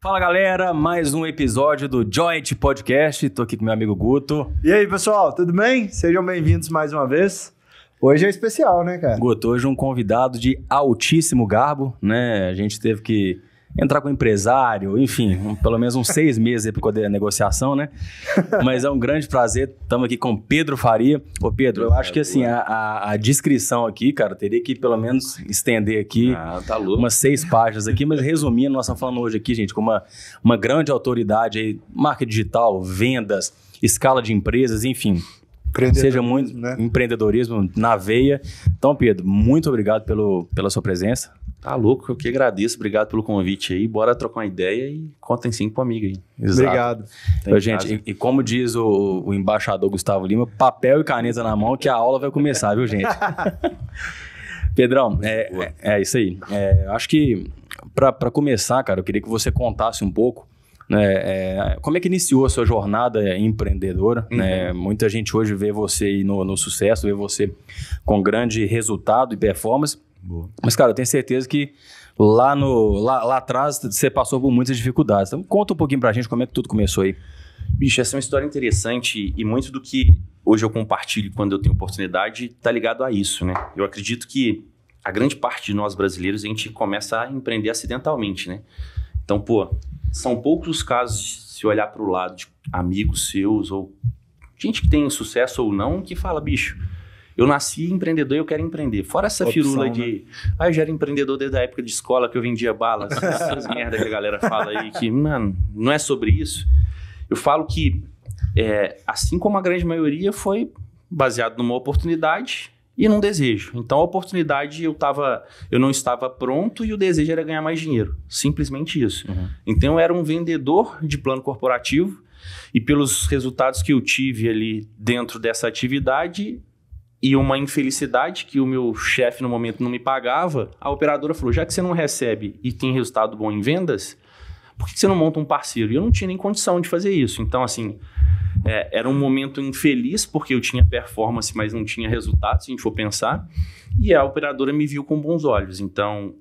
Fala galera, mais um episódio do Joint Podcast. Tô aqui com meu amigo Guto. E aí pessoal, tudo bem? Sejam bem-vindos mais uma vez. Hoje é especial, né, cara? Guto, hoje um convidado de altíssimo garbo, né? A gente teve que entrar com o empresário, enfim, pelo menos uns 6 meses aí para poder a negociação, né? Mas é um grande prazer. Estamos aqui com Pedro Faria. Ô Pedro, eu acho que assim, a descrição aqui, cara, teria que pelo menos estender aqui umas 6 páginas aqui, mas resumindo, nós estamos falando hoje aqui, gente, com uma grande autoridade aí, marketing digital, vendas, escala de empresas, enfim. Seja muito, né? Empreendedorismo na veia. Então, Pedro, muito obrigado pela sua presença. Tá louco, eu que agradeço. Obrigado pelo convite aí. Bora trocar uma ideia e contem sim com o amigo aí. Exato. Obrigado. Então, gente, e como diz o embaixador Gustavo Lima, papel e caneta na mão que a aula vai começar, viu, gente? Pedrão, é isso aí. Acho que, para começar, cara, eu queria que você contasse um pouco como é que iniciou a sua jornada empreendedora? Né? Muita gente hoje vê você aí no sucesso, vê você com grande resultado e performance. Boa. Mas, cara, eu tenho certeza que lá atrás você passou por muitas dificuldades. Então, conta um pouquinho pra gente como é que tudo começou aí. Bicho, essa é uma história interessante e muito do que hoje eu compartilho quando eu tenho oportunidade tá ligado a isso, né? Eu acredito que a grande parte de nós brasileiros, a gente começa a empreender acidentalmente, né? Então, são poucos os casos, se olhar para o lado de amigos seus ou gente que tem sucesso ou não, que fala, bicho, eu nasci empreendedor e eu quero empreender. Fora essa firula de, eu já era empreendedor desde a época de escola que eu vendia balas, essas merda que a galera fala aí, que, mano, não é sobre isso. Eu falo que, assim como a grande maioria, foi baseado numa oportunidade e num desejo. Então, a oportunidade, eu não estava pronto e o desejo era ganhar mais dinheiro. Simplesmente isso. Então, eu era um vendedor de plano corporativo e pelos resultados que eu tive ali dentro dessa atividade e uma infelicidade que o meu chefe no momento não me pagava, a operadora falou, já que você não recebe e tem resultado bom em vendas, por que você não monta um parceiro? E eu não tinha nem condição de fazer isso. Então, assim, era um momento infeliz, porque eu tinha performance, mas não tinha resultado, se a gente for pensar. E a operadora me viu com bons olhos. Então,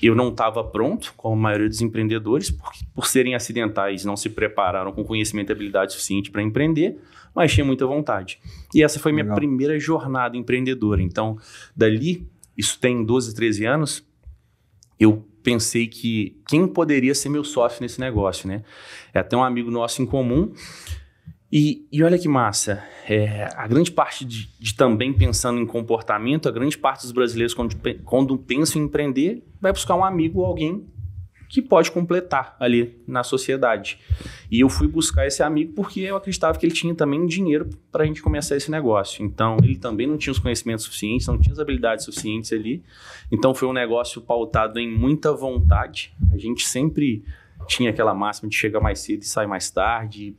eu não estava pronto, como a maioria dos empreendedores, porque por serem acidentais, não se prepararam com conhecimento e habilidade suficiente para empreender, mas tinha muita vontade. E essa foi minha primeira jornada empreendedora. Então, dali, isso tem 12, 13 anos, eu pensei que quem poderia ser meu sócio nesse negócio, né? É até um amigo nosso em comum. E olha que massa, a grande parte de também pensando em comportamento, a grande parte dos brasileiros, quando pensam em empreender, vai buscar um amigo ou alguém que pode completar ali na sociedade. E eu fui buscar esse amigo porque eu acreditava que ele tinha também dinheiro para a gente começar esse negócio. Então, ele também não tinha os conhecimentos suficientes, não tinha as habilidades suficientes ali. Então, foi um negócio pautado em muita vontade. A gente sempre tinha aquela máxima de chegar mais cedo e sair mais tarde,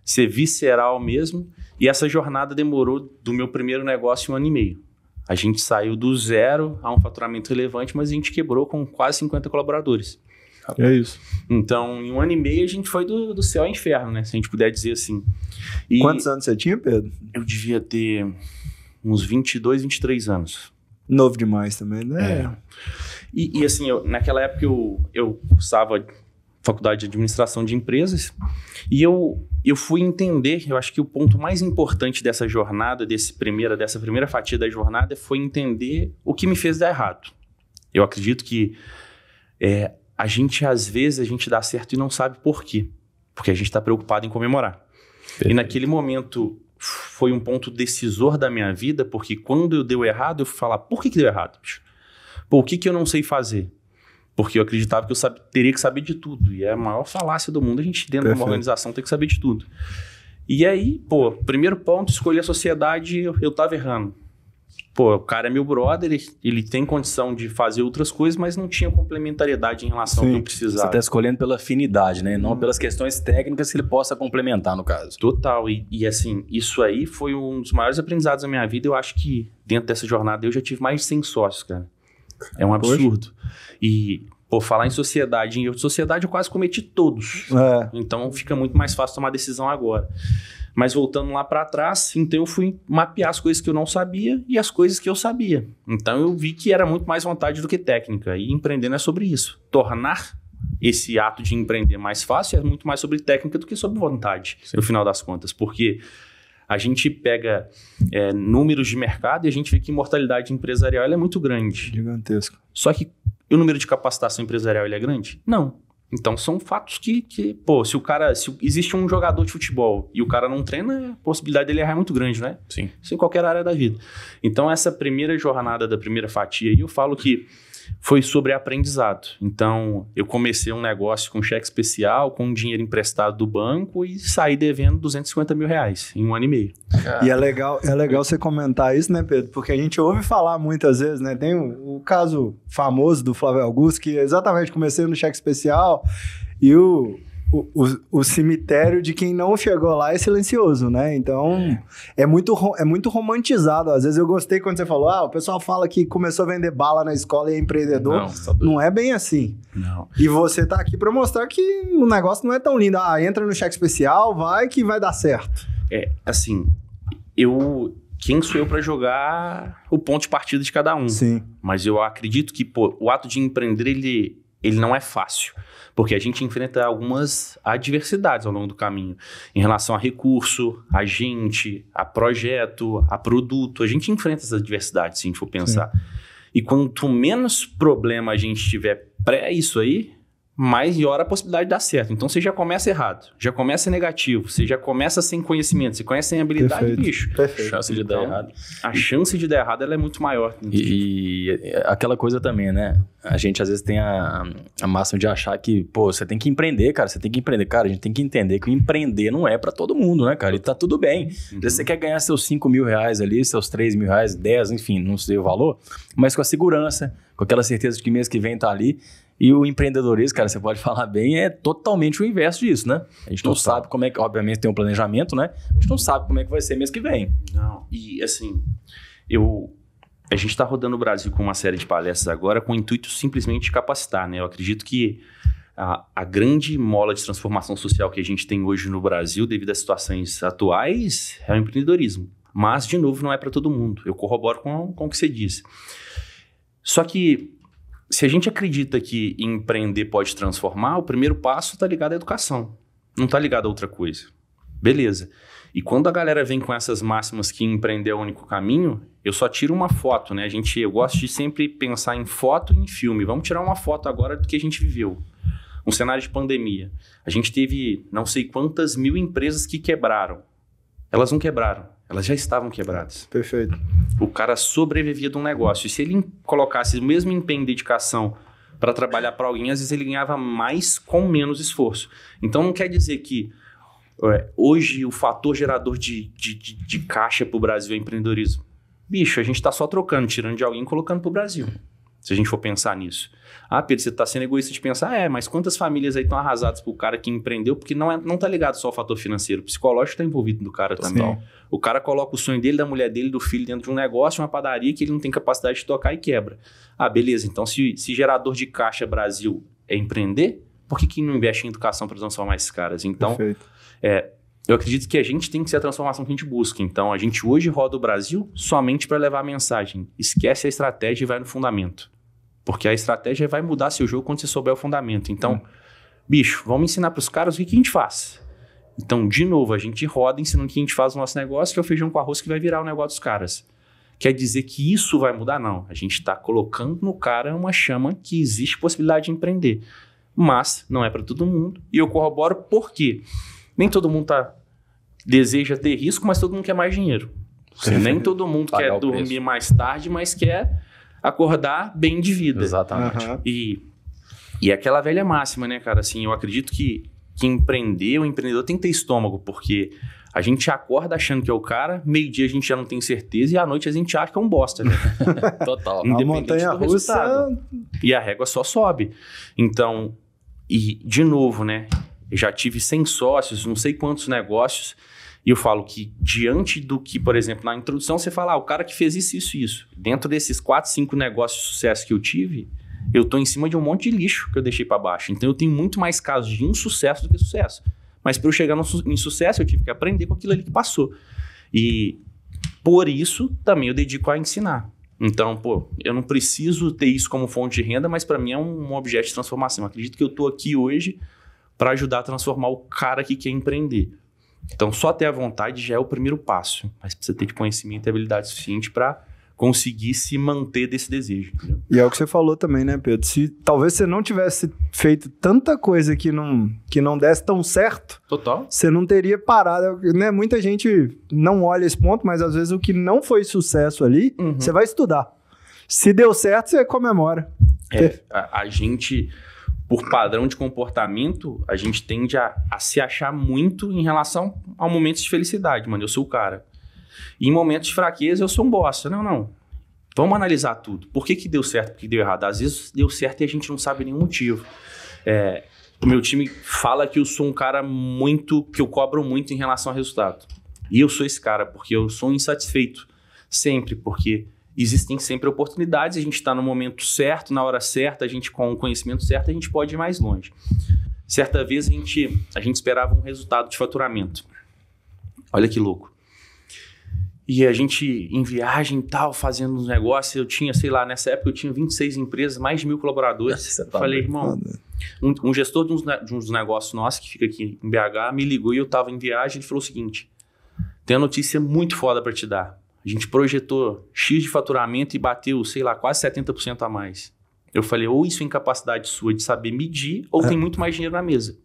ser visceral mesmo. E essa jornada demorou do meu primeiro negócio 1 ano e meio. A gente saiu do zero a um faturamento relevante, mas a gente quebrou com quase 50 colaboradores. É isso. Então, em 1 ano e meio, a gente foi do céu ao inferno, né? Se a gente puder dizer assim. E quantos anos você tinha, Pedro? Eu devia ter uns 22, 23 anos. Novo demais também, né? E assim, naquela época eu cursava faculdade de administração de empresas e eu fui entender, eu acho que o ponto mais importante dessa jornada, dessa primeira fatia da jornada foi entender o que me fez dar errado. Eu acredito que às vezes a gente dá certo e não sabe por quê, porque a gente está preocupado em comemorar. Perfeito. E naquele momento foi um ponto decisor da minha vida, porque quando eu deu errado, eu fui falar, por que deu errado, bicho? O que eu não sei fazer? Porque eu acreditava que eu teria que saber de tudo. E é a maior falácia do mundo, a gente dentro de uma organização tem que saber de tudo. E aí, primeiro ponto, escolher a sociedade, eu tava errando. O cara é meu brother, ele tem condição de fazer outras coisas, mas não tinha complementariedade em relação ao que eu precisava. Você tá escolhendo pela afinidade, né? Não pelas questões técnicas que ele possa complementar, no caso. Total. E assim, isso aí foi um dos maiores aprendizados da minha vida. Eu acho que dentro dessa jornada eu já tive mais de 100 sócios, cara. É um absurdo. E, falar em sociedade, eu quase cometi todos. Então fica muito mais fácil tomar decisão agora. Mas voltando lá para trás, então eu fui mapear as coisas que eu não sabia e as coisas que eu sabia. Então eu vi que era muito mais vontade do que técnica. E empreender não é sobre isso. Tornar esse ato de empreender mais fácil, é muito mais sobre técnica do que sobre vontade, no final das contas. Porque a gente pega números de mercado e a gente vê que a mortalidade empresarial ela é muito grande. Gigantesco. Só que o número de capacitação empresarial ele é grande? Não. Então, são fatos que pô, se existe um jogador de futebol e o cara não treina, a possibilidade dele errar é muito grande, né? Sim. Isso em qualquer área da vida. Então, essa primeira jornada da primeira fatia aí, eu falo que foi sobre aprendizado. Então, eu comecei um negócio com cheque especial, com dinheiro emprestado do banco e saí devendo R$250 mil em 1 ano e meio. E é legal você comentar isso, né, Pedro? Porque a gente ouve falar muitas vezes, né? Tem o caso famoso do Flávio Augusto, que exatamente comecei no cheque especial e o cemitério de quem não chegou lá é silencioso, né? Então, é muito romantizado. Às vezes eu gostei quando você falou, o pessoal fala que começou a vender bala na escola e é empreendedor. Não é bem assim. Não. E você tá aqui para mostrar que o negócio não é tão lindo. Entra no cheque especial, vai que vai dar certo. Assim, quem sou eu para jogar o ponto de partida de cada um? Sim. Mas eu acredito que o ato de empreender, ele não é fácil. Porque a gente enfrenta algumas adversidades ao longo do caminho. Em relação a recurso, a gente, a projeto, a produto. A gente enfrenta essas adversidades, se a gente for pensar. Sim. E quanto menos problema a gente tiver pré isso aí, maior a possibilidade de dar certo. Então, você já começa errado, já começa negativo, você já começa sem conhecimento, você conhece sem habilidade, bicho. Perfeito. A chance de dar errado. A chance de dar errado ela é muito maior. E aquela coisa também, né? A gente às vezes tem a máxima de achar que, você tem que empreender, cara, você tem que empreender. Cara, a gente tem que entender que o empreender não é pra todo mundo, né, cara? E tá tudo bem. Você quer ganhar seus R$5 mil ali, seus R$3 mil, 10, enfim, não sei o valor, mas com a segurança, com aquela certeza de que mês que vem tá ali. E o empreendedorismo, cara, você pode falar bem, é totalmente o inverso disso, né? A gente não sabe como é que, obviamente tem um planejamento, né? A gente não sabe como é que vai ser mês que vem. Não, e assim, a gente está rodando o Brasil com uma série de palestras agora com o intuito simplesmente de capacitar, né? Eu acredito que a grande mola de transformação social que a gente tem hoje no Brasil, devido às situações atuais, é o empreendedorismo. Mas, de novo, não é para todo mundo. Eu corroboro com o que você disse. Só que se a gente acredita que empreender pode transformar, o primeiro passo está ligado à educação. Não está ligado a outra coisa. Beleza. E quando a galera vem com essas máximas que empreender é o único caminho, eu só tiro uma foto, né? Eu gosto de sempre pensar em foto e em filme. Vamos tirar uma foto agora do que a gente viveu. Um cenário de pandemia. A gente teve não sei quantas mil empresas que quebraram. Elas não quebraram. Elas já estavam quebradas. Perfeito. O cara sobrevivia de um negócio. E se ele colocasse o mesmo empenho e dedicação para trabalhar para alguém, às vezes ele ganhava mais com menos esforço. Então não quer dizer que hoje o fator gerador de caixa para o Brasil é empreendedorismo. Bicho, a gente está só trocando, tirando de alguém e colocando para o Brasil. Se a gente for pensar nisso. Pedro, você está sendo egoísta de pensar, mas quantas famílias aí estão arrasadas pro cara que empreendeu, porque não tá ligado só ao fator financeiro, o psicológico está envolvido no cara também. Sim. O cara coloca o sonho dele, da mulher dele, do filho dentro de um negócio, uma padaria que ele não tem capacidade de tocar e quebra. Beleza, então se gerador de caixa Brasil é empreender, por que não investe em educação para transformar esses caras? Então, eu acredito que a gente tem que ser a transformação que a gente busca. Então, a gente hoje roda o Brasil somente para levar a mensagem. Esquece a estratégia e vai no fundamento. Porque a estratégia vai mudar seu jogo quando você souber o fundamento. Então, bicho, vamos ensinar para os caras o que a gente faz. Então, de novo, a gente roda ensinando o que a gente faz no nosso negócio, que é o feijão com arroz que vai virar o negócio dos caras. Quer dizer que isso vai mudar? Não. A gente está colocando no cara uma chama que existe possibilidade de empreender. Mas não é para todo mundo. E eu corroboro porque nem todo mundo deseja ter risco, mas todo mundo quer mais dinheiro. Nem todo mundo quer dormir mais tarde, mas quer acordar bem de vida. Exatamente. E aquela velha máxima, né, cara? Assim, eu acredito que o empreendedor tem que ter estômago, porque a gente acorda achando que é o cara, meio-dia a gente já não tem certeza e à noite a gente acha que é um bosta, né? Total. Independente do resultado. E a régua só sobe. Então, e de novo, né? Eu já tive 100 sócios, não sei quantos negócios, e eu falo que diante do que, por exemplo, na introdução você fala, o cara que fez isso. Dentro desses 4, 5 negócios de sucesso que eu tive, eu tô em cima de um monte de lixo que eu deixei para baixo. Então eu tenho muito mais casos de insucesso do que sucesso. Mas para eu chegar em sucesso, eu tive que aprender com aquilo ali que passou. E por isso também eu dedico a ensinar. Então, pô, eu não preciso ter isso como fonte de renda, mas para mim é um objeto de transformação. Eu acredito que eu tô aqui hoje para ajudar a transformar o cara que quer empreender. Então, só ter a vontade já é o primeiro passo, mas precisa ter de conhecimento e habilidade suficiente para conseguir se manter desse desejo. Entendeu? E é o que você falou também, né, Pedro? Se talvez você não tivesse feito tanta coisa que não desse tão certo, Total. você não teria parado, né? Muita gente não olha esse ponto, mas às vezes o que não foi sucesso ali, você vai estudar. Se deu certo, você comemora. A gente, por padrão de comportamento, a gente tende a se achar muito em relação a momentos de felicidade, mano. Eu sou o cara. E em momentos de fraqueza, eu sou um bosta. Não. Vamos analisar tudo. Por que deu certo, por que deu errado? Às vezes deu certo e a gente não sabe nenhum motivo. O meu time fala que eu sou um cara que eu cobro muito em relação ao resultado. E eu sou esse cara, porque eu sou insatisfeito. Sempre, porque existem sempre oportunidades, a gente está no momento certo, na hora certa, a gente com o conhecimento certo, a gente pode ir mais longe. Certa vez a gente esperava um resultado de faturamento. Olha que louco. E a gente em viagem e tal, fazendo uns negócios, eu tinha, sei lá, nessa época eu tinha 26 empresas, mais de 1.000 colaboradores. Eu falei, irmão, um gestor de uns negócios nossos, que fica aqui em BH, me ligou e eu tava em viagem e falou o seguinte, tem uma notícia muito foda para te dar. A gente projetou X de faturamento e bateu, sei lá, quase 70% a mais. Eu falei, ou isso é incapacidade sua de saber medir, ou tem muito mais dinheiro na mesa.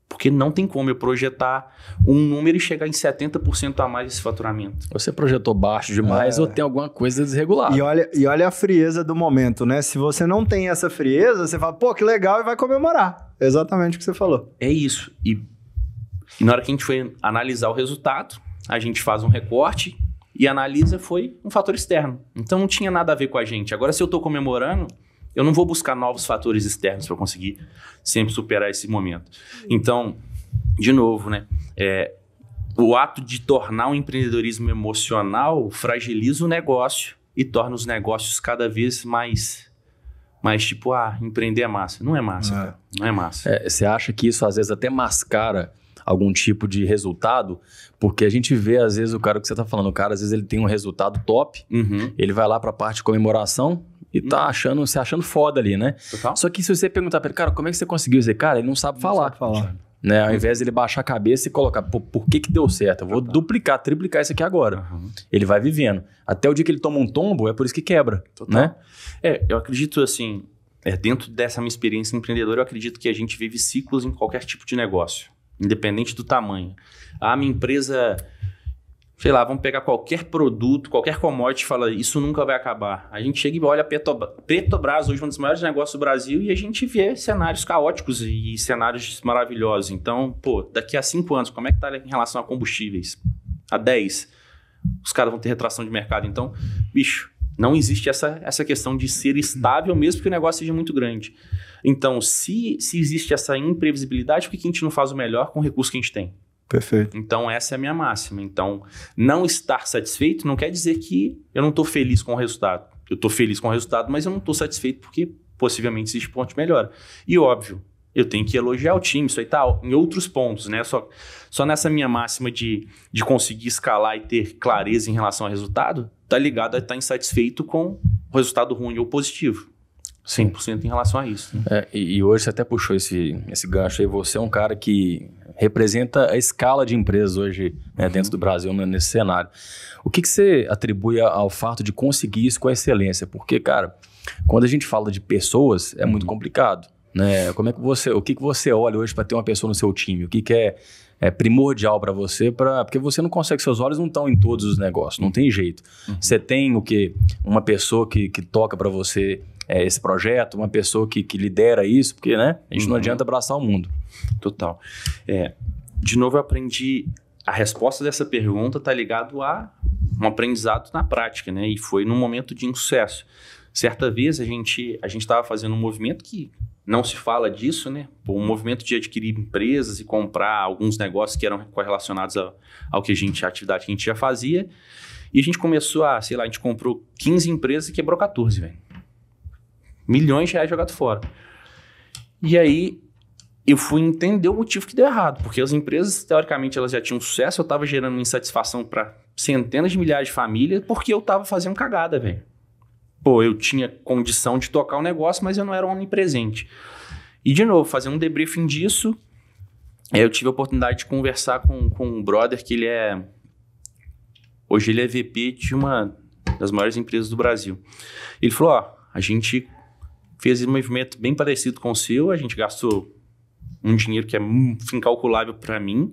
Porque não tem como eu projetar um número e chegar em 70% a mais desse faturamento. Você projetou baixo demais ou tem alguma coisa desregulada. E olha a frieza do momento, né? Se você não tem essa frieza, você fala, pô, que legal, e vai comemorar. Exatamente o que você falou. É isso. E na hora que a gente foi analisar o resultado, a gente faz um recorte e analisa, foi um fator externo. Então não tinha nada a ver com a gente. Agora, se eu estou comemorando, eu não vou buscar novos fatores externos para conseguir sempre superar esse momento. Então, de novo, né? O ato de tornar o empreendedorismo emocional fragiliza o negócio e torna os negócios cada vez mais tipo, empreender é massa. Não é massa, cara. Não é massa. Você acha que isso às vezes até mascara algum tipo de resultado? Porque a gente vê às vezes o cara que você tá falando, o cara às vezes ele tem um resultado top, ele vai lá para a parte de comemoração, e tá se achando foda ali, né? Total. Só que se você perguntar pra ele, cara, como é que você conseguiu isso? Cara, ele não sabe falar. Né? Ao invés de ele baixar a cabeça e colocar, por que deu certo? Eu vou duplicar, triplicar isso aqui agora. Ele vai vivendo. Até o dia que ele toma um tombo, é por isso que quebra. Total. Né? Eu acredito assim, dentro dessa minha experiência empreendedora, eu acredito que a gente vive ciclos em qualquer tipo de negócio, independente do tamanho. A minha empresa... Sei lá, vamos pegar qualquer produto, qualquer commodity e fala, isso nunca vai acabar. A gente chega e olha a Petrobras, hoje um dos maiores negócios do Brasil, e a gente vê cenários caóticos e cenários maravilhosos. Então, daqui a 5 anos, como é que tá em relação a combustíveis? A 10, os caras vão ter retração de mercado. Então, bicho, não existe essa questão de ser estável, mesmo que o negócio seja muito grande. Então, se existe essa imprevisibilidade, por que a gente não faz o melhor com o recurso que a gente tem? Perfeito. Então, essa é a minha máxima. Então, não estar satisfeito não quer dizer que eu não estou feliz com o resultado. Eu estou feliz com o resultado, mas eu não estou satisfeito porque possivelmente existe ponto de melhora. E óbvio, eu tenho que elogiar o time, isso aí tá em outros pontos, né? Só nessa minha máxima de conseguir escalar e ter clareza em relação ao resultado, tá ligado a estar insatisfeito com o resultado ruim ou positivo. 100% em relação a isso. Né? E hoje você até puxou esse gancho aí. Você é um cara que representa a escala de empresas hoje, né, dentro do Brasil, nesse cenário. O que você atribui ao fato de conseguir isso com excelência? Porque, cara, quando a gente fala de pessoas, é muito complicado. Né? O que você olha hoje para ter uma pessoa no seu time? O que é primordial para você? Porque você não consegue, seus olhos não estão em todos os negócios, não tem jeito. Você tem o quê? Uma pessoa que toca para você esse projeto, uma pessoa que lidera isso, porque, né, a gente não adianta abraçar o mundo. Total. De novo, eu aprendi, a resposta dessa pergunta está ligado a um aprendizado na prática, né? E foi num momento de insucesso. Certa vez a gente estava fazendo um movimento que não se fala disso, né? Um movimento de adquirir empresas e comprar alguns negócios que eram correlacionados à atividade que a gente já fazia. E a gente começou a gente comprou 15 empresas e quebrou 14, velho. Milhões de reais jogados fora. E aí, eu fui entender o motivo que deu errado. Porque as empresas, teoricamente, elas já tinham sucesso. Eu estava gerando uma insatisfação para centenas de milhares de famílias porque eu tava fazendo cagada, velho. Pô, eu tinha condição de tocar o negócio, mas eu não era onipresente. E, de novo, fazendo um debriefing disso, eu tive a oportunidade de conversar com um brother que hoje ele é VP de uma das maiores empresas do Brasil. Ele falou, a gente fez um movimento bem parecido com o seu, a gente gastou um dinheiro que é incalculável para mim,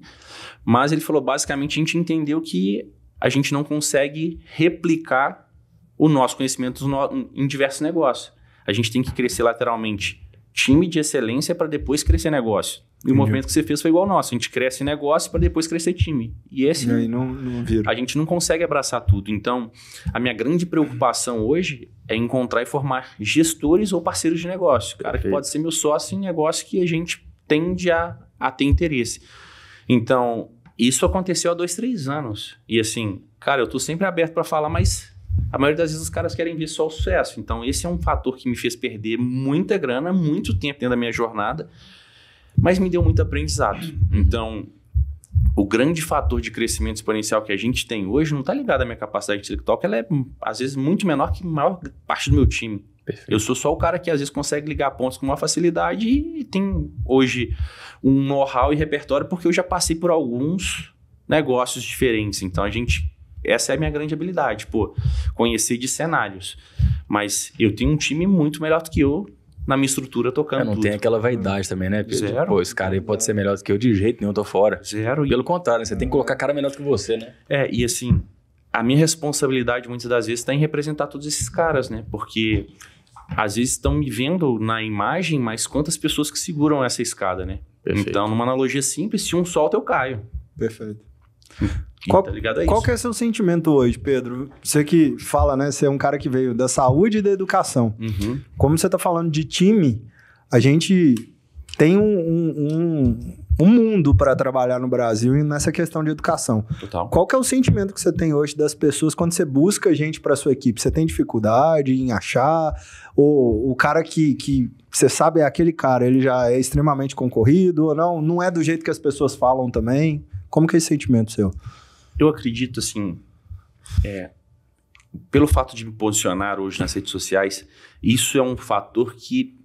mas ele falou, basicamente, a gente entendeu que a gente não consegue replicar o nosso conhecimento em diversos negócios. A gente tem que crescer lateralmente time de excelência para depois crescer negócio. E o movimento que você fez foi igual ao nosso. A gente cresce negócio para depois crescer time. E esse... aí não vira. A gente não consegue abraçar tudo. Então, a minha grande preocupação hoje é encontrar e formar gestores ou parceiros de negócio. Cara que pode ser meu sócio em negócio que a gente tende a ter interesse. Então, isso aconteceu há 2, 3 anos. E assim, cara, eu tô sempre aberto para falar, mas a maioria das vezes os caras querem ver só o sucesso. Então, esse é um fator que me fez perder muita grana, muito tempo dentro da minha jornada, mas me deu muito aprendizado. Então, o grande fator de crescimento exponencial que a gente tem hoje não está ligado à minha capacidade intelectual, que ela é, às vezes, muito menor que a maior parte do meu time. Perfeito. Eu sou só o cara que, às vezes, consegue ligar pontos com uma facilidade e tem, hoje, um know-how e repertório, porque eu já passei por alguns negócios diferentes. Então, essa é a minha grande habilidade, conhecer de cenários. Mas eu tenho um time muito melhor do que eu na minha estrutura tocando não tudo. Tem aquela vaidade também, né, Pedro? Zero. Esse cara aí pode ser melhor do que eu, de jeito nenhum, eu tô fora. Zero. Pelo contrário, você tem que colocar cara melhor do que você, né? E assim, a minha responsabilidade muitas das vezes está em representar todos esses caras, né? Porque às vezes estão me vendo na imagem, mas quantas pessoas que seguram essa escada, né? Perfeito. Então, numa analogia simples, se um solta, eu caio. Perfeito. Tá ligado a isso. Qual que é o seu sentimento hoje, Pedro? Você que fala, né? Você é um cara que veio da saúde e da educação. Uhum. Como você está falando de time, a gente tem um mundo para trabalhar no Brasil e nessa questão de educação. Total. Qual que é o sentimento que você tem hoje das pessoas quando você busca gente para sua equipe? Você tem dificuldade em achar? Ou o cara que você sabe é aquele cara, ele já é extremamente concorrido? Ou não é do jeito que as pessoas falam também? Como que é esse sentimento seu? Eu acredito, assim, pelo fato de me posicionar hoje nas redes sociais, isso é um fator que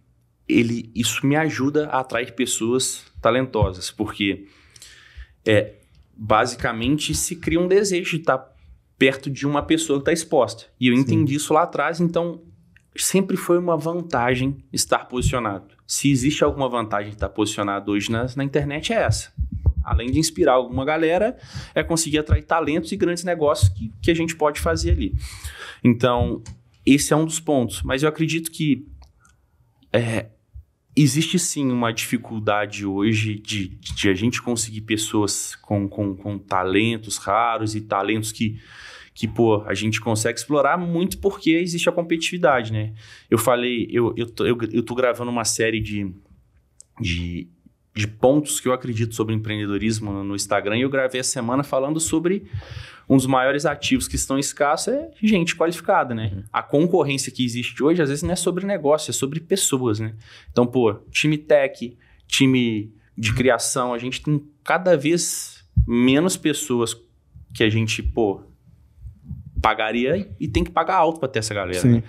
isso me ajuda a atrair pessoas talentosas, porque basicamente se cria um desejo de estar perto de uma pessoa que está exposta. E eu entendi isso lá atrás, então sempre foi uma vantagem estar posicionado. Se existe alguma vantagem de estar posicionado hoje na internet, é essa. Além de inspirar alguma galera, é conseguir atrair talentos e grandes negócios que a gente pode fazer ali. Então, esse é um dos pontos. Mas eu acredito que existe sim uma dificuldade hoje de a gente conseguir pessoas com talentos raros e talentos que a gente consegue explorar muito porque existe a competitividade, né? Eu falei, eu tô gravando uma série de pontos que eu acredito sobre empreendedorismo no Instagram e eu gravei essa semana falando sobre um dos maiores ativos que estão escassos é gente qualificada, né? A concorrência que existe hoje, às vezes, não é sobre negócio, é sobre pessoas, né? Então, time tech, time de criação, a gente tem cada vez menos pessoas que a gente, pagaria e tem que pagar alto para ter essa galera, né?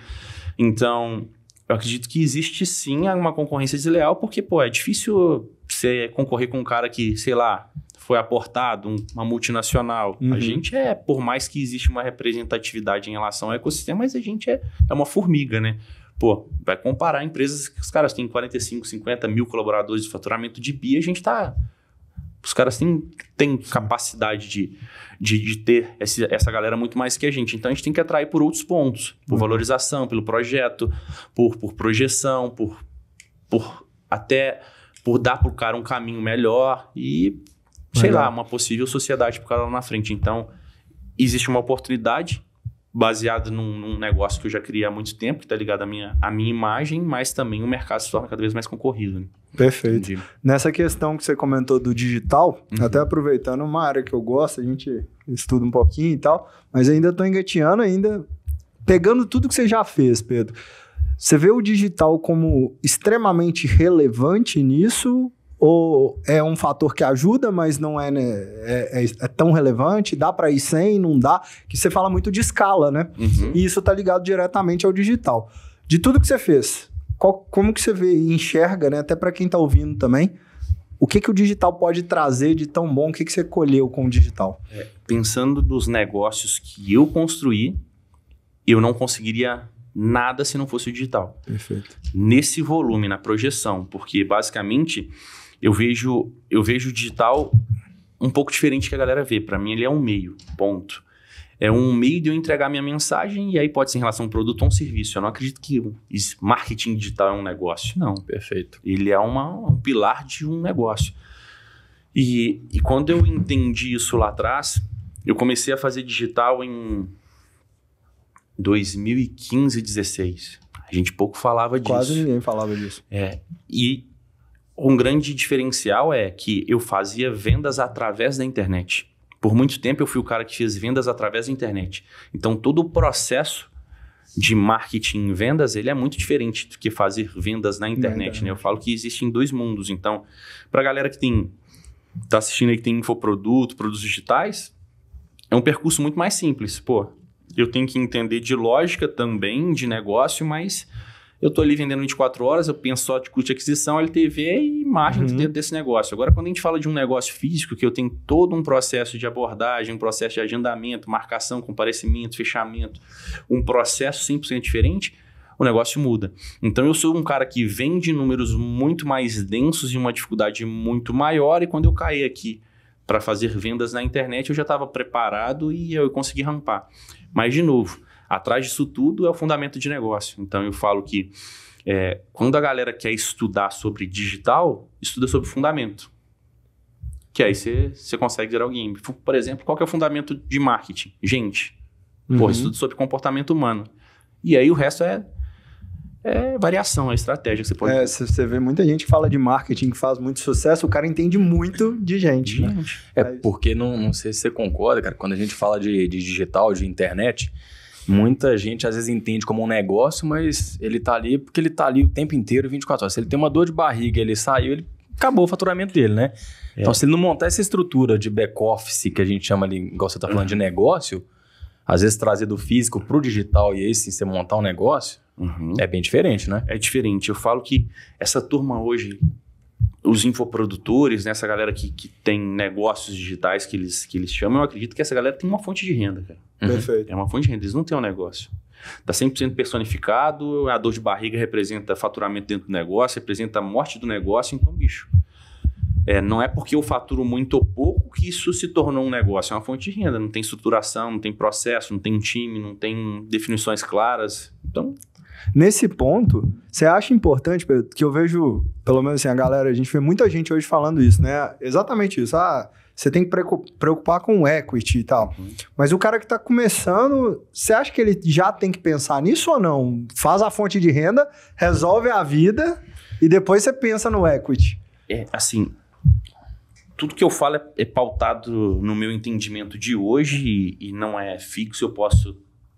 Então, eu acredito que existe sim uma concorrência desleal, porque, é difícil você concorrer com um cara que, sei lá, foi aportado, uma multinacional. Uhum. A gente por mais que existe uma representatividade em relação ao ecossistema, mas a gente é uma formiga, né? Vai comparar empresas que os caras têm 45, 50 mil colaboradores de faturamento de bi, a gente tá... Os caras têm capacidade de ter essa galera muito mais que a gente. Então, a gente tem que atrair por outros pontos. Por valorização, pelo projeto, por projeção, até por dar para o cara um caminho melhor e, sei lá, uma possível sociedade para o cara lá na frente. Então, existe uma oportunidade baseada num negócio que eu já criei há muito tempo, que está ligado à minha imagem, mas também o mercado se torna cada vez mais concorrido, né? Perfeito. Entendi. Nessa questão que você comentou do digital, até aproveitando uma área que eu gosto, a gente estuda um pouquinho e tal, mas ainda estou engateando, pegando tudo que você já fez, Pedro. Você vê o digital como extremamente relevante nisso Ou é um fator que ajuda, mas não é, né, é tão relevante? Dá para ir sem, não dá? Que você fala muito de escala, né? Uhum. E isso tá ligado diretamente ao digital. De tudo que você fez, como que você vê e enxerga, né? Até para quem tá ouvindo também, o que o digital pode trazer de tão bom? O que você colheu com o digital? Pensando nos negócios que eu construí, eu não conseguiria nada se não fosse o digital. Perfeito. Nesse volume, na projeção, porque basicamente eu vejo o digital um pouco diferente que a galera vê. Para mim ele é um meio, ponto. É um meio de eu entregar minha mensagem e aí pode ser em relação a um produto ou um serviço. Eu não acredito que marketing digital é um negócio, não. Perfeito. Ele é um pilar de um negócio. E quando eu entendi isso lá atrás, eu comecei a fazer digital em 2015, 16. A gente pouco falava disso. Quase ninguém falava disso. E um grande diferencial é que eu fazia vendas através da internet. Por muito tempo eu fui o cara que fez vendas através da internet. Então todo o processo de marketing em vendas, ele é muito diferente do que fazer vendas na internet, né? Eu falo que existem dois mundos. Então, para a galera que tá assistindo aí, que tem infoproduto, produtos digitais, é um percurso muito mais simples. Pô, eu tenho que entender de lógica também, de negócio, mas eu tô ali vendendo 24 horas, eu penso só de custo de aquisição, LTV e margem dentro desse negócio. Agora, quando a gente fala de um negócio físico, que eu tenho todo um processo de abordagem, um processo de agendamento, marcação, comparecimento, fechamento, um processo 100% diferente, o negócio muda. Então, eu sou um cara que vende números muito mais densos e uma dificuldade muito maior, e quando eu caí aqui para fazer vendas na internet, eu já estava preparado e eu consegui rampar. Mas, de novo, atrás disso tudo é o fundamento de negócio. Então, eu falo que quando a galera quer estudar sobre digital, estuda sobre fundamento. Que aí você consegue gerar alguém. Por exemplo, qual que é o fundamento de marketing? Gente. Estuda sobre comportamento humano. E aí o resto é variação, é estratégia que você pode... Você vê muita gente que fala de marketing, que faz muito sucesso, o cara entende muito de gente. Né? Porque, não sei se você concorda, cara, quando a gente fala de digital, de internet... Muita gente às vezes entende como um negócio, mas ele tá ali porque ele tá ali o tempo inteiro, 24 horas. Se ele tem uma dor de barriga, ele saiu, acabou o faturamento dele, né? Então, se ele não montar essa estrutura de back-office, que a gente chama ali, igual você tá falando, de negócio, às vezes trazer do físico pro digital e aí sim você montar um negócio, é bem diferente, né? É diferente. Eu falo que essa turma hoje, os infoprodutores, né, essa galera que tem negócios digitais que eles chamam, eu acredito que essa galera tem uma fonte de renda, cara. Perfeito. É uma fonte de renda, eles não têm um negócio. Está 100% personificado, a dor de barriga representa faturamento dentro do negócio, representa a morte do negócio, então, bicho, não é porque eu faturo muito ou pouco que isso se tornou um negócio, é uma fonte de renda, não tem estruturação, não tem processo, não tem time, não tem definições claras, então... Nesse ponto, você acha importante, Pedro, que eu vejo, pelo menos assim, a gente vê muita gente hoje falando isso, né? Exatamente isso. Você tem que preocupar com o equity e tal. Mas o cara que está começando, você acha que ele já tem que pensar nisso ou não? Faz a fonte de renda, resolve a vida e depois você pensa no equity. Assim, tudo que eu falo é pautado no meu entendimento de hoje e não é fixo, eu posso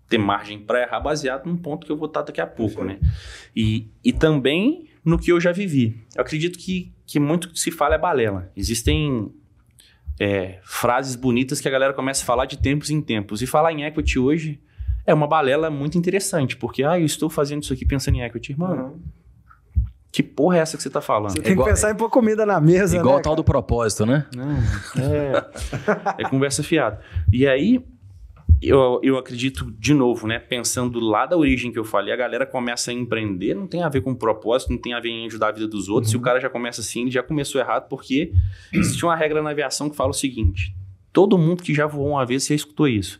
ter margem para errar baseado num ponto que eu vou estar daqui a pouco, né? E também no que eu já vivi. Eu acredito que muito que se fala é balela. Existem frases bonitas que a galera começa a falar de tempos em tempos. E falar em equity hoje é uma balela muito interessante, porque eu estou fazendo isso aqui pensando em equity. Irmão, que porra é essa que você está falando? Você tem que pensar em pôr comida na mesa, igual né? O tal do propósito, né? Não, é conversa fiada. E aí... Eu acredito, de novo, né, pensando lá da origem que eu falei, a galera começa a empreender, não tem a ver com propósito, não tem a ver em ajudar a vida dos outros. Se o cara já começa assim, ele já começou errado, porque existe uma regra na aviação que fala o seguinte: todo mundo que já voou uma vez já escutou isso.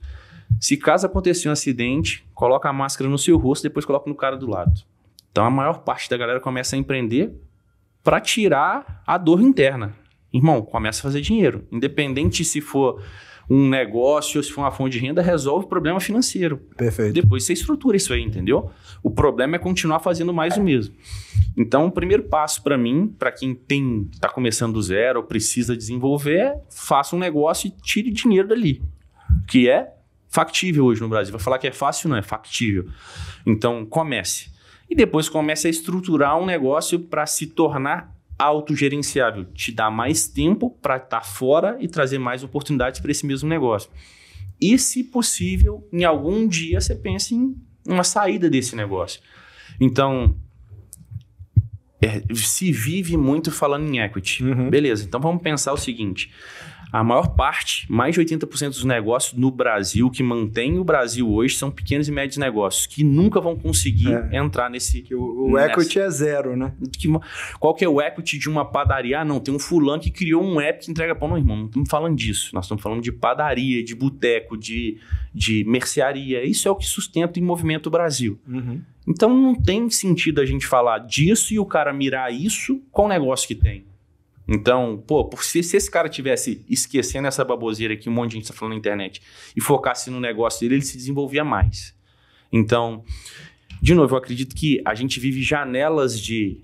Se caso acontecer um acidente, coloca a máscara no seu rosto, depois coloca no cara do lado. Então a maior parte da galera começa a empreender para tirar a dor interna. Irmão, começa a fazer dinheiro. Independente se for um negócio ou se for uma fonte de renda, resolve o problema financeiro. Perfeito. Depois você estrutura isso aí, entendeu? O problema é continuar fazendo mais o mesmo. Então, o primeiro passo para mim, para quem está começando do zero ou precisa desenvolver, é faça um negócio e tire dinheiro dali. Que é factível hoje no Brasil. Vai falar que é fácil? Não, é factível. Então, comece. E depois comece a estruturar um negócio para se tornar autogerenciável, te dá mais tempo para estar fora e trazer mais oportunidades para esse mesmo negócio. E, se possível, em algum dia você pensa em uma saída desse negócio. Então, se vive muito falando em equity. Beleza, então vamos pensar o seguinte. A maior parte, mais de 80% dos negócios no Brasil, que mantém o Brasil hoje, são pequenos e médios negócios, que nunca vão conseguir entrar nesse... O equity é zero, né? Qual que é o equity de uma padaria? Ah, não, tem um fulano que criou um app que entrega pão. Não, irmão, não estamos falando disso. Nós estamos falando de padaria, de boteco, de mercearia. Isso é o que sustenta e movimenta o Brasil. Então, não tem sentido a gente falar disso e o cara mirar isso com o negócio que tem. Então, se esse cara tivesse esquecendo essa baboseira que um monte de gente está falando na internet e focasse no negócio dele, ele se desenvolvia mais. Então, de novo, eu acredito que a gente vive janelas de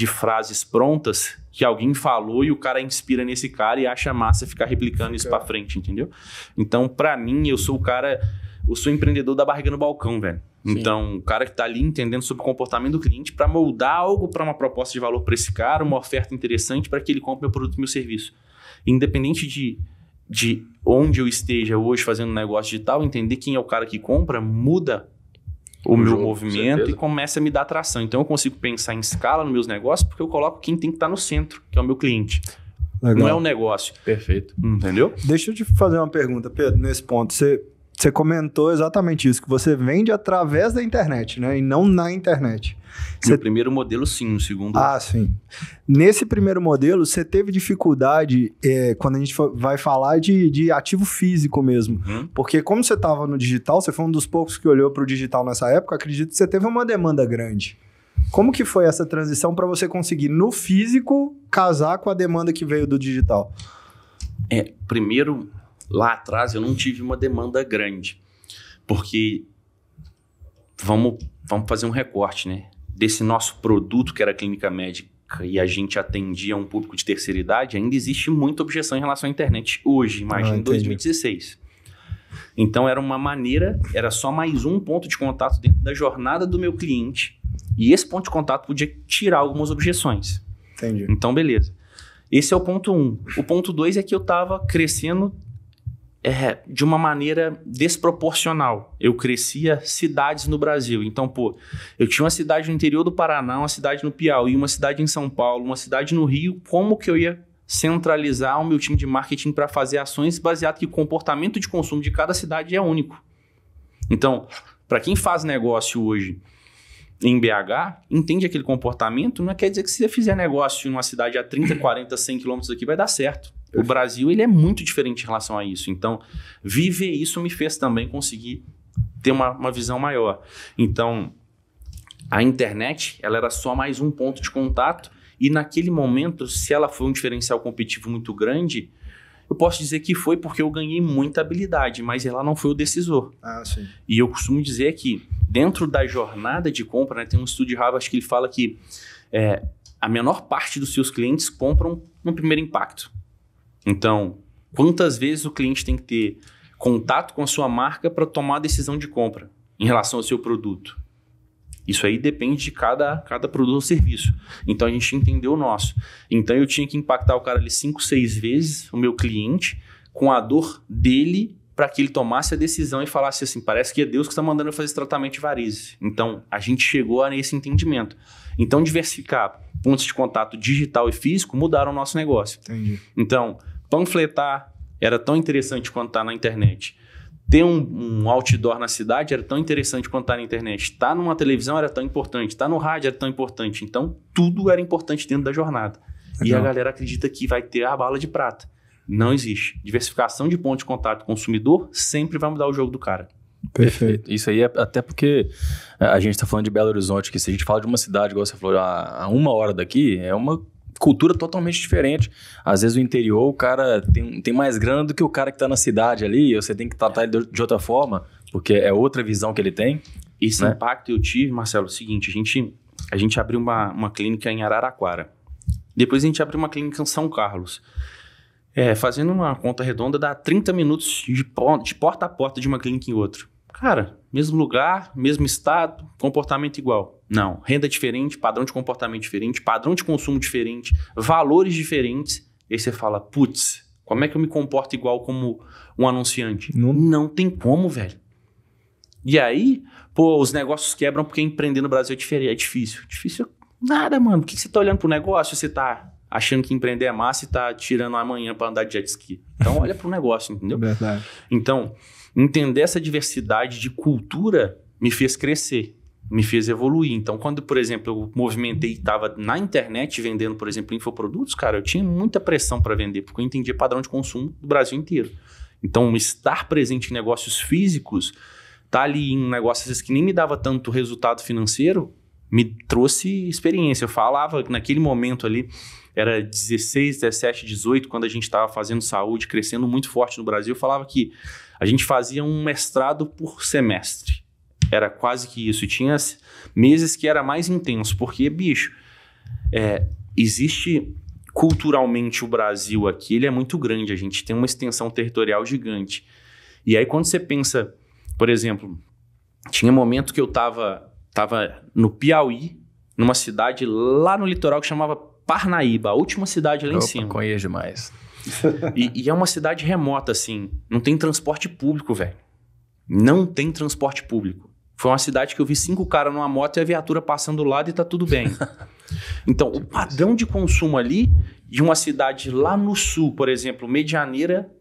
frases prontas que alguém falou e o cara inspira nesse cara e acha massa ficar replicando isso para frente, entendeu? Então, para mim, eu sou empreendedor da barriga no balcão, velho. Sim. Então, o cara que está ali entendendo sobre o comportamento do cliente para moldar algo para uma proposta de valor para esse cara, uma oferta interessante para que ele compre meu produto e meu serviço. Independente de onde eu esteja hoje fazendo um negócio digital, entender quem é o cara que compra muda o meu movimento e começa a me dar atração. Então, eu consigo pensar em escala nos meus negócios porque eu coloco quem tem que estar no centro, que é o meu cliente. Legal. Não é um negócio. Perfeito. Entendeu? Deixa eu te fazer uma pergunta, Pedro, nesse ponto. Você comentou exatamente isso, que você vende através da internet, né? E não na internet. No primeiro modelo, sim. No segundo... Ah, sim. Nesse primeiro modelo, você teve dificuldade quando a gente vai falar de ativo físico mesmo. Porque como você estava no digital, você foi um dos poucos que olhou para o digital nessa época, acredito que você teve uma demanda grande. Como que foi essa transição para você conseguir, no físico, casar com a demanda que veio do digital? Primeiro... Lá atrás eu não tive uma demanda grande, porque vamos fazer um recorte, né? Desse nosso produto que era a clínica médica e a gente atendia um público de terceira idade, ainda existe muita objeção em relação à internet hoje, imagina em 2016. Então era uma maneira, era só mais um ponto de contato dentro da jornada do meu cliente e esse ponto de contato podia tirar algumas objeções. Entendi. Então beleza. Esse é o ponto 1. O ponto 2 é que eu estava crescendo de uma maneira desproporcional. Eu crescia cidades no Brasil. Então, eu tinha uma cidade no interior do Paraná, uma cidade no Piauí, uma cidade em São Paulo, uma cidade no Rio. Como que eu ia centralizar o meu time de marketing para fazer ações baseado que o comportamento de consumo de cada cidade é único? Então, para quem faz negócio hoje em BH, entende aquele comportamento, não quer dizer que se você fizer negócio em uma cidade a 30, 40, 100 quilômetros daqui vai dar certo. O Brasil ele é muito diferente em relação a isso. Então, viver isso me fez também conseguir ter uma visão maior. Então, a internet ela era só mais um ponto de contato e naquele momento, se ela foi um diferencial competitivo muito grande, eu posso dizer que foi porque eu ganhei muita habilidade, mas ela não foi o decisor. Ah, sim. E eu costumo dizer que dentro da jornada de compra, né, tem um estudo de Harvard que ele fala que a menor parte dos seus clientes compram no primeiro impacto. Então, quantas vezes o cliente tem que ter contato com a sua marca para tomar a decisão de compra em relação ao seu produto? Isso aí depende de cada produto ou serviço. Então, a gente entendeu o nosso. Então, eu tinha que impactar o cara ali 5, 6 vezes, o meu cliente, com a dor dele, para que ele tomasse a decisão e falasse assim, parece que é Deus que está mandando eu fazer esse tratamento de varizes. Então, a gente chegou a esse entendimento. Então, diversificar pontos de contato digital e físico mudaram o nosso negócio. Entendi. Então, panfletar era tão interessante quanto está na internet. Ter um outdoor na cidade era tão interessante quanto está na internet. Estar numa televisão era tão importante. Estar no rádio era tão importante. Então, tudo era importante dentro da jornada. Legal. E a galera acredita que vai ter a bala de prata. Não existe. Diversificação de ponto de contato consumidor sempre vai mudar o jogo do cara. Perfeito. Isso aí é até porque a gente está falando de Belo Horizonte, que se a gente fala de uma cidade, igual você falou, a 1 hora daqui, é uma cultura totalmente diferente. Às vezes o interior, o cara tem mais grana do que o cara que está na cidade ali, você tem que tratar ele de outra forma, porque é outra visão que ele tem. Esse impacto eu tive, Marcelo, é o seguinte, a gente abriu uma clínica em Araraquara. Depois a gente abriu uma clínica em São Carlos. Fazendo uma conta redonda, dá 30 minutos de porta a porta de uma clínica em outra. Cara, mesmo lugar, mesmo estado, comportamento igual. Não. Renda diferente, padrão de comportamento diferente, padrão de consumo diferente, valores diferentes. E aí você fala, putz, como é que eu me comporto igual como um anunciante? Não tem como, velho. E aí, pô, os negócios quebram porque empreender no Brasil é difícil. Difícil nada, mano. Por que você tá olhando pro negócio? Você tá achando que empreender é massa e tá tirando amanhã pra andar de jet ski. Então, olha pro negócio, entendeu? Verdade. Então, entender essa diversidade de cultura me fez crescer, me fez evoluir. Então, quando, por exemplo, eu movimentei e estava na internet vendendo, por exemplo, infoprodutos, cara, eu tinha muita pressão para vender, porque eu entendia padrão de consumo do Brasil inteiro. Então, estar presente em negócios físicos, estar ali em negócios às vezes, que nem me dava tanto resultado financeiro, me trouxe experiência. Eu falava, naquele momento ali, era 16, 17, 18, quando a gente estava fazendo saúde, crescendo muito forte no Brasil, eu falava que a gente fazia um mestrado por semestre. Era quase que isso. E tinha meses que era mais intenso, porque, bicho, existe culturalmente o Brasil aqui, ele é muito grande, a gente tem uma extensão territorial gigante. E aí quando você pensa, por exemplo, tinha momento que eu tava no Piauí, numa cidade lá no litoral que chamava Parnaíba, a última cidade lá em cima. Conheço demais. E é uma cidade remota, assim. Não tem transporte público, velho. Não tem transporte público. Foi uma cidade que eu vi 5 caras numa moto e a viatura passando do lado e tá tudo bem. Então, o padrão de consumo ali de uma cidade lá no sul, por exemplo, Medianeira,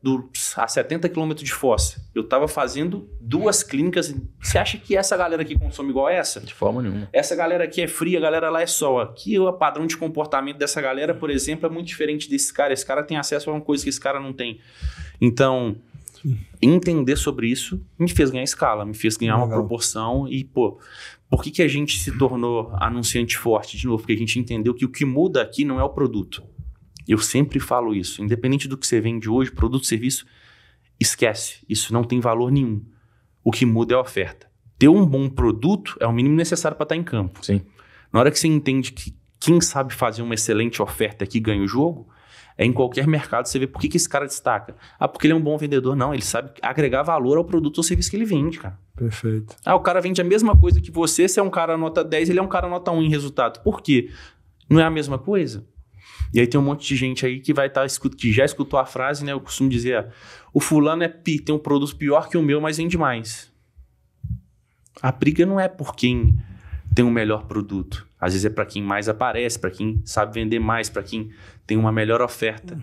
a 70 quilômetros de Foz. Eu tava fazendo 2 clínicas. Você acha que essa galera aqui consome igual essa? De forma nenhuma. Essa galera aqui é fria, a galera lá é sol. Aqui o padrão de comportamento dessa galera, por exemplo, é muito diferente desse cara. Esse cara tem acesso a uma coisa que esse cara não tem. Então, entender sobre isso me fez ganhar escala, me fez ganhar uma proporção e, pô, por que a gente se tornou anunciante forte? De novo, porque a gente entendeu que o que muda aqui não é o produto. Eu sempre falo isso, independente do que você vende hoje, produto, serviço, esquece, isso não tem valor nenhum. O que muda é a oferta. Ter um bom produto é o mínimo necessário para estar em campo. Sim. Na hora que você entende que quem sabe fazer uma excelente oferta aqui ganha o jogo, em qualquer mercado você vê por que esse cara destaca. Ah, porque ele é um bom vendedor. Não, ele sabe agregar valor ao produto ou serviço que ele vende, cara. Perfeito. Ah, o cara vende a mesma coisa que você, se é um cara nota 10, ele é um cara nota 1 em resultado. Por quê? Não é a mesma coisa? E aí tem um monte de gente aí que vai estar que já escutou a frase, né? Eu costumo dizer, o fulano tem um produto pior que o meu, mas vende mais. A briga não é por quem tem um melhor produto. Às vezes é para quem mais aparece, para quem sabe vender mais, para quem tem uma melhor oferta.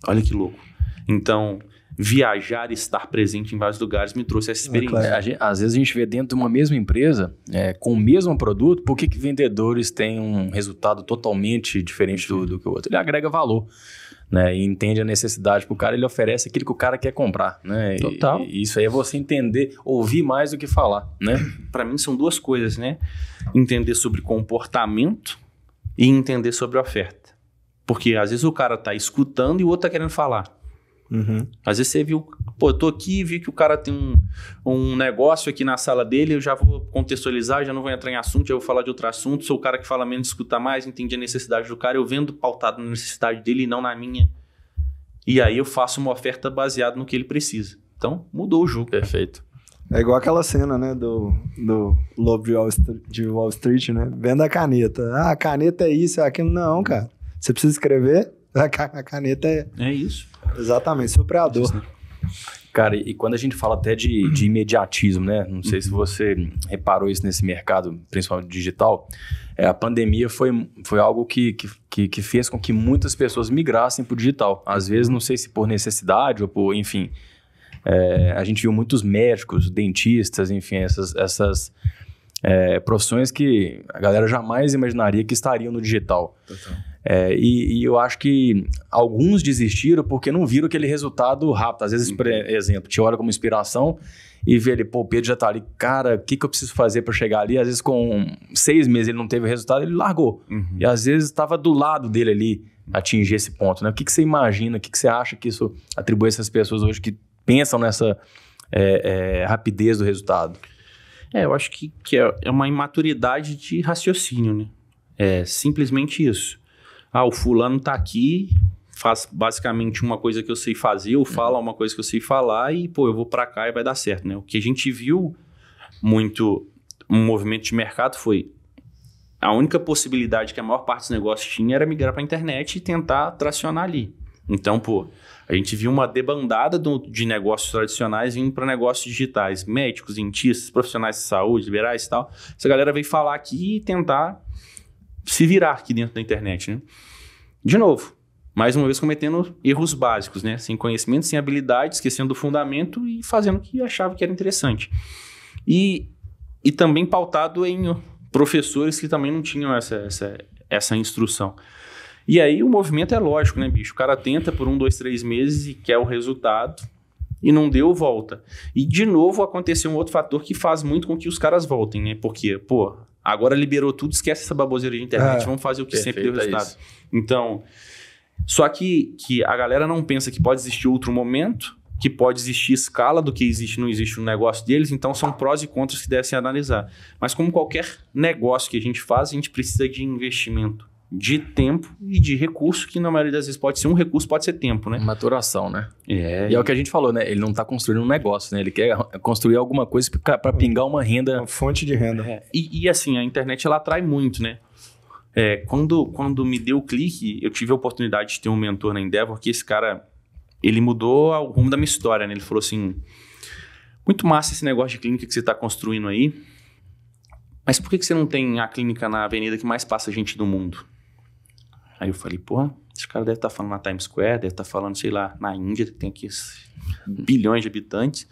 Olha que louco. Então, viajar e estar presente em vários lugares me trouxe essa experiência. Às vezes a gente vê dentro de uma mesma empresa, com o mesmo produto, por que vendedores têm um resultado totalmente diferente do que o outro? Ele agrega valor, né? E entende a necessidade para o cara, ele oferece aquilo que o cara quer comprar, né? Total. E isso aí é você entender, ouvir mais do que falar, né? Para mim são 2 coisas, né? Entender sobre comportamento e entender sobre oferta. Porque às vezes o cara tá escutando e o outro tá querendo falar. Uhum. Às vezes você viu, pô, eu tô aqui e vi que o cara tem um negócio aqui na sala dele, eu já vou contextualizar, já não vou entrar em assunto, já vou falar de outro assunto, sou o cara que fala menos, escuta mais, entendi a necessidade do cara, eu vendo pautado na necessidade dele e não na minha. E aí eu faço uma oferta baseada no que ele precisa. Então, mudou o jogo. Perfeito. É igual aquela cena, né, do Lobo de Wall Street, né? Vendo a caneta. Ah, a caneta é isso, é aquilo. Não, cara. Você precisa escrever, a caneta é... É isso. Exatamente, soprador. Isso, né? Cara, e quando a gente fala até de imediatismo, né? Não sei se você reparou isso nesse mercado, principalmente digital. A pandemia foi algo que fez com que muitas pessoas migrassem para o digital. Às vezes, não sei se por necessidade ou por, enfim... a gente viu muitos médicos, dentistas, enfim, essas profissões que a galera jamais imaginaria que estariam no digital. Total. E eu acho que alguns desistiram porque não viram aquele resultado rápido. Às vezes, por exemplo, te olha como inspiração e vê ele, pô, o Pedro já tá ali, cara, o que eu preciso fazer para chegar ali? Às vezes com 6 meses ele não teve o resultado, ele largou. Uhum. E às vezes estava do lado dele ali atingir esse ponto, né? O que você imagina, o que você acha que isso atribui a essas pessoas hoje que pensam nessa rapidez do resultado? Eu acho que é uma imaturidade de raciocínio, né? É simplesmente isso. Ah, o fulano tá aqui, faz basicamente uma coisa que eu sei fazer, ou fala uma coisa que eu sei falar e, pô, eu vou pra cá e vai dar certo, né? O que a gente viu muito, um movimento de mercado foi a única possibilidade que a maior parte dos negócios tinha era migrar para a internet e tentar tracionar ali. Então, pô, a gente viu uma debandada de negócios tradicionais indo para negócios digitais. Médicos, dentistas, profissionais de saúde, liberais e tal. Essa galera veio falar aqui e tentar se virar aqui dentro da internet, né? De novo, mais uma vez cometendo erros básicos, né? Sem conhecimento, sem habilidade, esquecendo do fundamento e fazendo o que achava que era interessante. E também pautado em professores que também não tinham essa instrução. E aí o movimento é lógico, né, bicho? O cara tenta por 1, 2, 3 meses e quer o resultado e não deu, volta. E de novo aconteceu um outro fator que faz muito com que os caras voltem, né? Porque, pô, agora liberou tudo, esquece essa baboseira de internet, vamos fazer o que sempre deu resultado. Isso. Então, só que a galera não pensa que pode existir outro momento, que pode existir escala do que existe não existe no negócio deles, então são prós e contras que devem se analisar. Mas como qualquer negócio que a gente faz, a gente precisa de investimento, de tempo e de recurso, que na maioria das vezes pode ser um recurso, pode ser tempo, né? Maturação, né? E é o que a gente falou, né? Ele não está construindo um negócio, né? Ele quer construir alguma coisa para pingar uma renda. Uma fonte de renda. E assim, a internet ela atrai muito, né? Quando me deu o clique, eu tive a oportunidade de ter um mentor na Endeavor, que esse cara, ele mudou o rumo da minha história, né? Ele falou assim, muito massa esse negócio de clínica que você está construindo aí, mas por que você não tem a clínica na avenida que mais passa gente do mundo? Aí eu falei, porra, esse cara deve estar falando na Times Square, deve estar falando, sei lá, na Índia, que tem aqui bilhões de habitantes.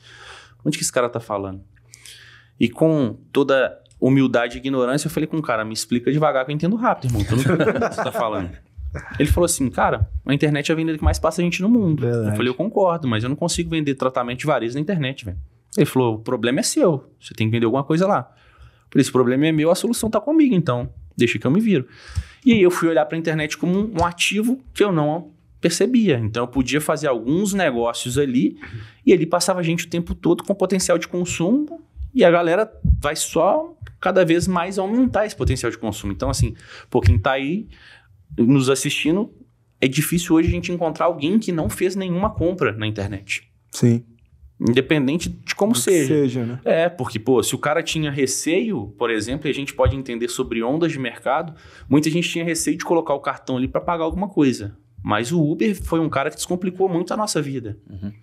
Onde que esse cara está falando? E com toda humildade e ignorância, eu falei com o cara, me explica devagar que eu entendo rápido, irmão. Tu não entendo o que você está falando. Ele falou assim, cara, a internet é a avenida que mais passa gente no mundo. Verdade. Eu falei, eu concordo, mas eu não consigo vender tratamento de varizes na internet, velho. Ele falou, o problema é seu, você tem que vender alguma coisa lá. Por isso, o problema é meu, a solução tá comigo, então deixa que eu me viro. E aí eu fui olhar para a internet como um ativo que eu não percebia. Então eu podia fazer alguns negócios ali e ele passava gente o tempo todo com potencial de consumo e a galera vai só cada vez mais aumentar esse potencial de consumo. Então assim, pô, quem tá aí nos assistindo, é difícil hoje a gente encontrar alguém que não fez nenhuma compra na internet. Sim. Independente de como seja. Né? Porque, pô, se o cara tinha receio, por exemplo, e a gente pode entender sobre ondas de mercado, muita gente tinha receio de colocar o cartão ali para pagar alguma coisa. Mas o Uber foi um cara que descomplicou muito a nossa vida. Uhum.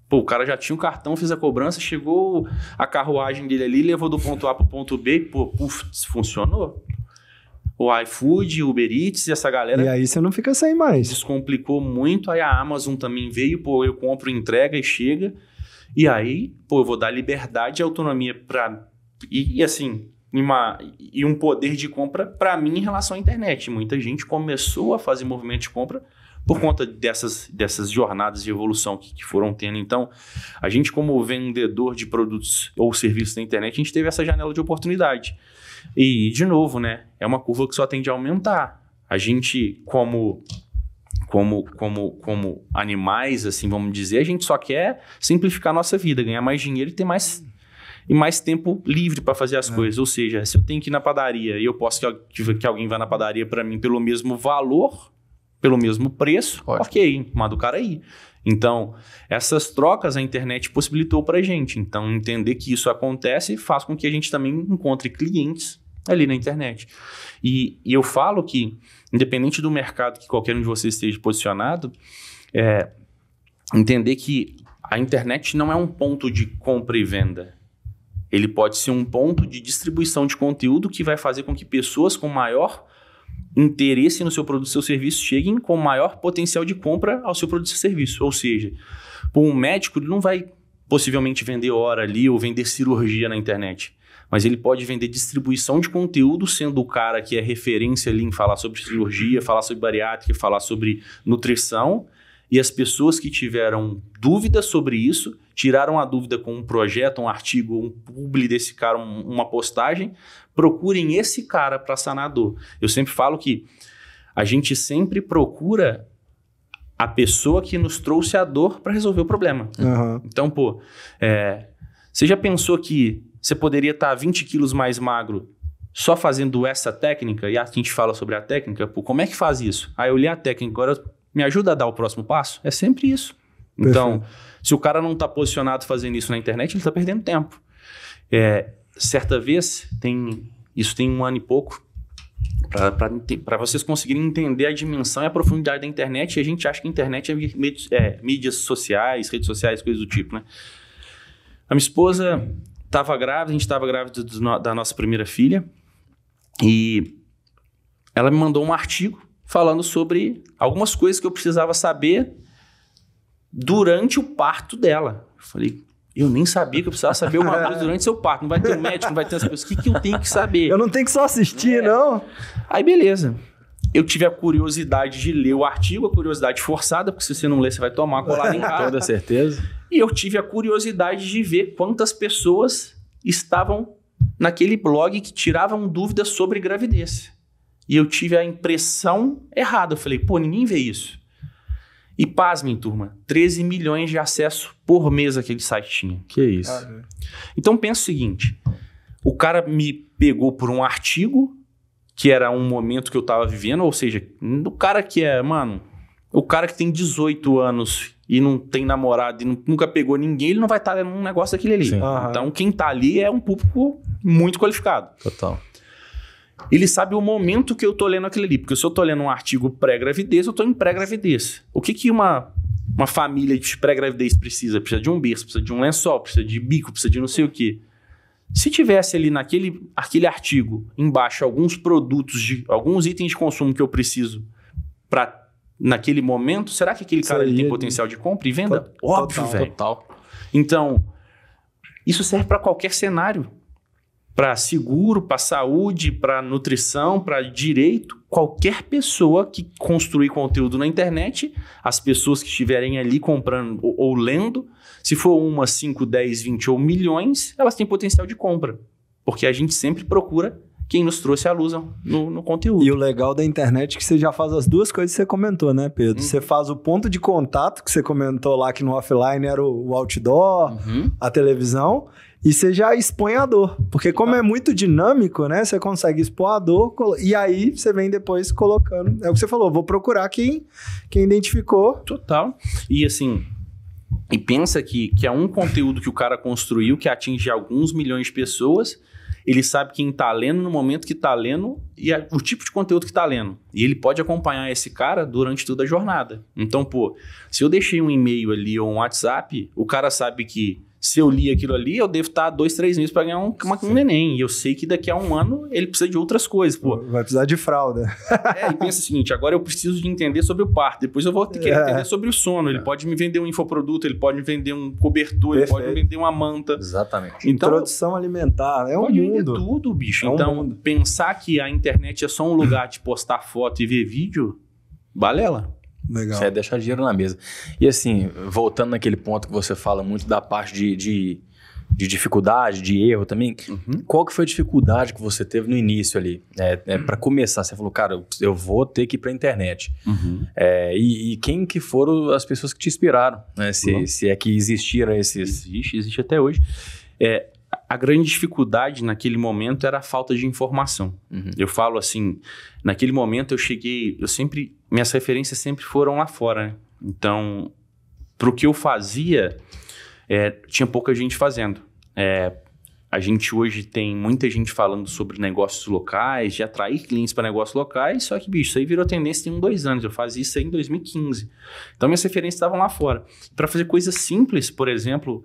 Pô, o cara já tinha o cartão, fez a cobrança, chegou a carruagem dele ali, levou do ponto A pro ponto B e, pô, funcionou. O iFood, o Uber Eats, essa galera... E aí você não fica sem mais. Descomplicou muito, aí a Amazon também veio, pô, eu compro, entrega e chega... E aí, pô, eu vou dar liberdade e autonomia para... E assim, e um poder de compra para mim em relação à internet. Muita gente começou a fazer movimento de compra por conta dessas jornadas de evolução que foram tendo. Então, a gente como vendedor de produtos ou serviços na internet, a gente teve essa janela de oportunidade. E, de novo, né? É uma curva que só tende a aumentar. A gente, como animais, assim, vamos dizer, a gente só quer simplificar a nossa vida, ganhar mais dinheiro e ter mais tempo livre para fazer as coisas. Ou seja, se eu tenho que ir na padaria e eu posso que alguém vá na padaria para mim pelo mesmo valor, pelo mesmo preço, ok, manda o cara aí. Então, essas trocas a internet possibilitou para a gente. Então, entender que isso acontece faz com que a gente também encontre clientes ali na internet. E eu falo que, independente do mercado que qualquer um de vocês esteja posicionado, entender que a internet não é um ponto de compra e venda. Ele pode ser um ponto de distribuição de conteúdo que vai fazer com que pessoas com maior interesse no seu produto e seu serviço cheguem com maior potencial de compra ao seu produto e seu serviço. Ou seja, um médico ele não vai possivelmente vender hora ali ou vender cirurgia na internet. Mas ele pode vender distribuição de conteúdo, sendo o cara que é referência ali em falar sobre cirurgia, falar sobre bariátrica, falar sobre nutrição. E as pessoas que tiveram dúvidas sobre isso, tiraram a dúvida com um projeto, um artigo, um publi desse cara, uma postagem, procurem esse cara para sanar a dor. Eu sempre falo que a gente sempre procura a pessoa que nos trouxe a dor para resolver o problema. Uhum. Então, pô, você já pensou que você poderia estar 20 quilos mais magro só fazendo essa técnica? E a gente fala sobre a técnica. Pô, como é que faz isso? Aí eu li a técnica, agora me ajuda a dar o próximo passo? É sempre isso. Então, se o cara não está posicionado fazendo isso na internet, ele está perdendo tempo. Certa vez, isso tem 1 ano e pouco, para vocês conseguirem entender a dimensão e a profundidade da internet. E a gente acha que a internet é mídias sociais, redes sociais, coisas do tipo, né? A minha esposa estava grávida, a gente estava grávida da nossa primeira filha, e ela me mandou um artigo falando sobre algumas coisas que eu precisava saber durante o parto dela. Eu falei, eu nem sabia que eu precisava saber uma coisa durante seu parto. Não vai ter um médico, não vai ter as coisas. O que eu tenho que saber? Eu não tenho que só assistir, não. Aí, beleza. Eu tive a curiosidade de ler o artigo, a curiosidade forçada, porque se você não ler, você vai tomar uma colada em casa. Toda certeza. E eu tive a curiosidade de ver quantas pessoas estavam naquele blog que tiravam dúvidas sobre gravidez. E eu tive a impressão errada. Eu falei, pô, ninguém vê isso. E pasmem, turma, 13 milhões de acesso por mês aquele site tinha. Que isso. Então pensa o seguinte, o cara me pegou por um artigo, que era um momento que eu tava vivendo, ou seja, o cara que o cara que tem 18 anos e não tem namorado e nunca pegou ninguém, ele não vai estar lendo um negócio daquele ali. Então quem tá ali é um público muito qualificado. Total. Ele sabe o momento que eu tô lendo aquilo ali. Porque se eu tô lendo um artigo pré-gravidez, eu tô em pré-gravidez. O que uma família de pré-gravidez precisa? Precisa de um berço, precisa de um lençol, precisa de bico, precisa de não sei o quê. Se tivesse ali aquele artigo embaixo alguns produtos, alguns itens de consumo que eu preciso naquele momento, será que aquele cara tem potencial de compra e venda? Óbvio, velho. Então, isso serve para qualquer cenário. Para seguro, para saúde, para nutrição, para direito. Qualquer pessoa que construir conteúdo na internet, as pessoas que estiverem ali comprando ou lendo, se for 1, 5, 10, 20 ou milhões, elas têm potencial de compra. Porque a gente sempre procura quem nos trouxe a luz no conteúdo. E o legal da internet é que você já faz as duas coisas que você comentou, né, Pedro? Você faz o ponto de contato, que você comentou lá que no offline era o outdoor, a televisão, e você já expõe a dor. Porque como é muito dinâmico, né, você consegue expor a dor, e aí você vem depois colocando. É o que você falou, vou procurar quem identificou. Total. E assim... E pensa que é um conteúdo que o cara construiu que atinge alguns milhões de pessoas. Ele sabe quem tá lendo no momento que tá lendo e o tipo de conteúdo que tá lendo. E ele pode acompanhar esse cara durante toda a jornada. Então, pô, se eu deixei um e-mail ali ou um WhatsApp, o cara sabe que se eu li aquilo ali, eu devo estar 2, 3 meses para ganhar um neném. E eu sei que daqui a um ano ele precisa de outras coisas, pô. Vai precisar de fralda. E pensa o seguinte, agora eu preciso de entender sobre o parto. Depois eu vou querer entender sobre o sono. Ele pode me vender um infoproduto, ele pode me vender um cobertor, ele pode me vender uma manta. Exatamente. Então, introdução alimentar, é um pode mundo. vender tudo, bicho. É um então, mundo. Pensar que a internet é só um lugar de postar foto e ver vídeo, balela. Legal. Isso é deixar dinheiro na mesa. E assim, voltando naquele ponto que você fala muito da parte de dificuldade, de erro também, qual que foi a dificuldade que você teve no início ali? Para começar, você falou, cara, eu vou ter que ir para a internet. E quem que foram as pessoas que te inspiraram? Né? Se é que existiram esses... Existe até hoje. A grande dificuldade naquele momento era a falta de informação. Eu falo assim, naquele momento minhas referências sempre foram lá fora, né? Então, pro que eu fazia, tinha pouca gente fazendo. A gente hoje tem muita gente falando sobre negócios locais, de atrair clientes para negócios locais, só que, bicho, isso aí virou tendência tem 2 anos. Eu fazia isso aí em 2015. Então, minhas referências estavam lá fora. Para fazer coisas simples, por exemplo,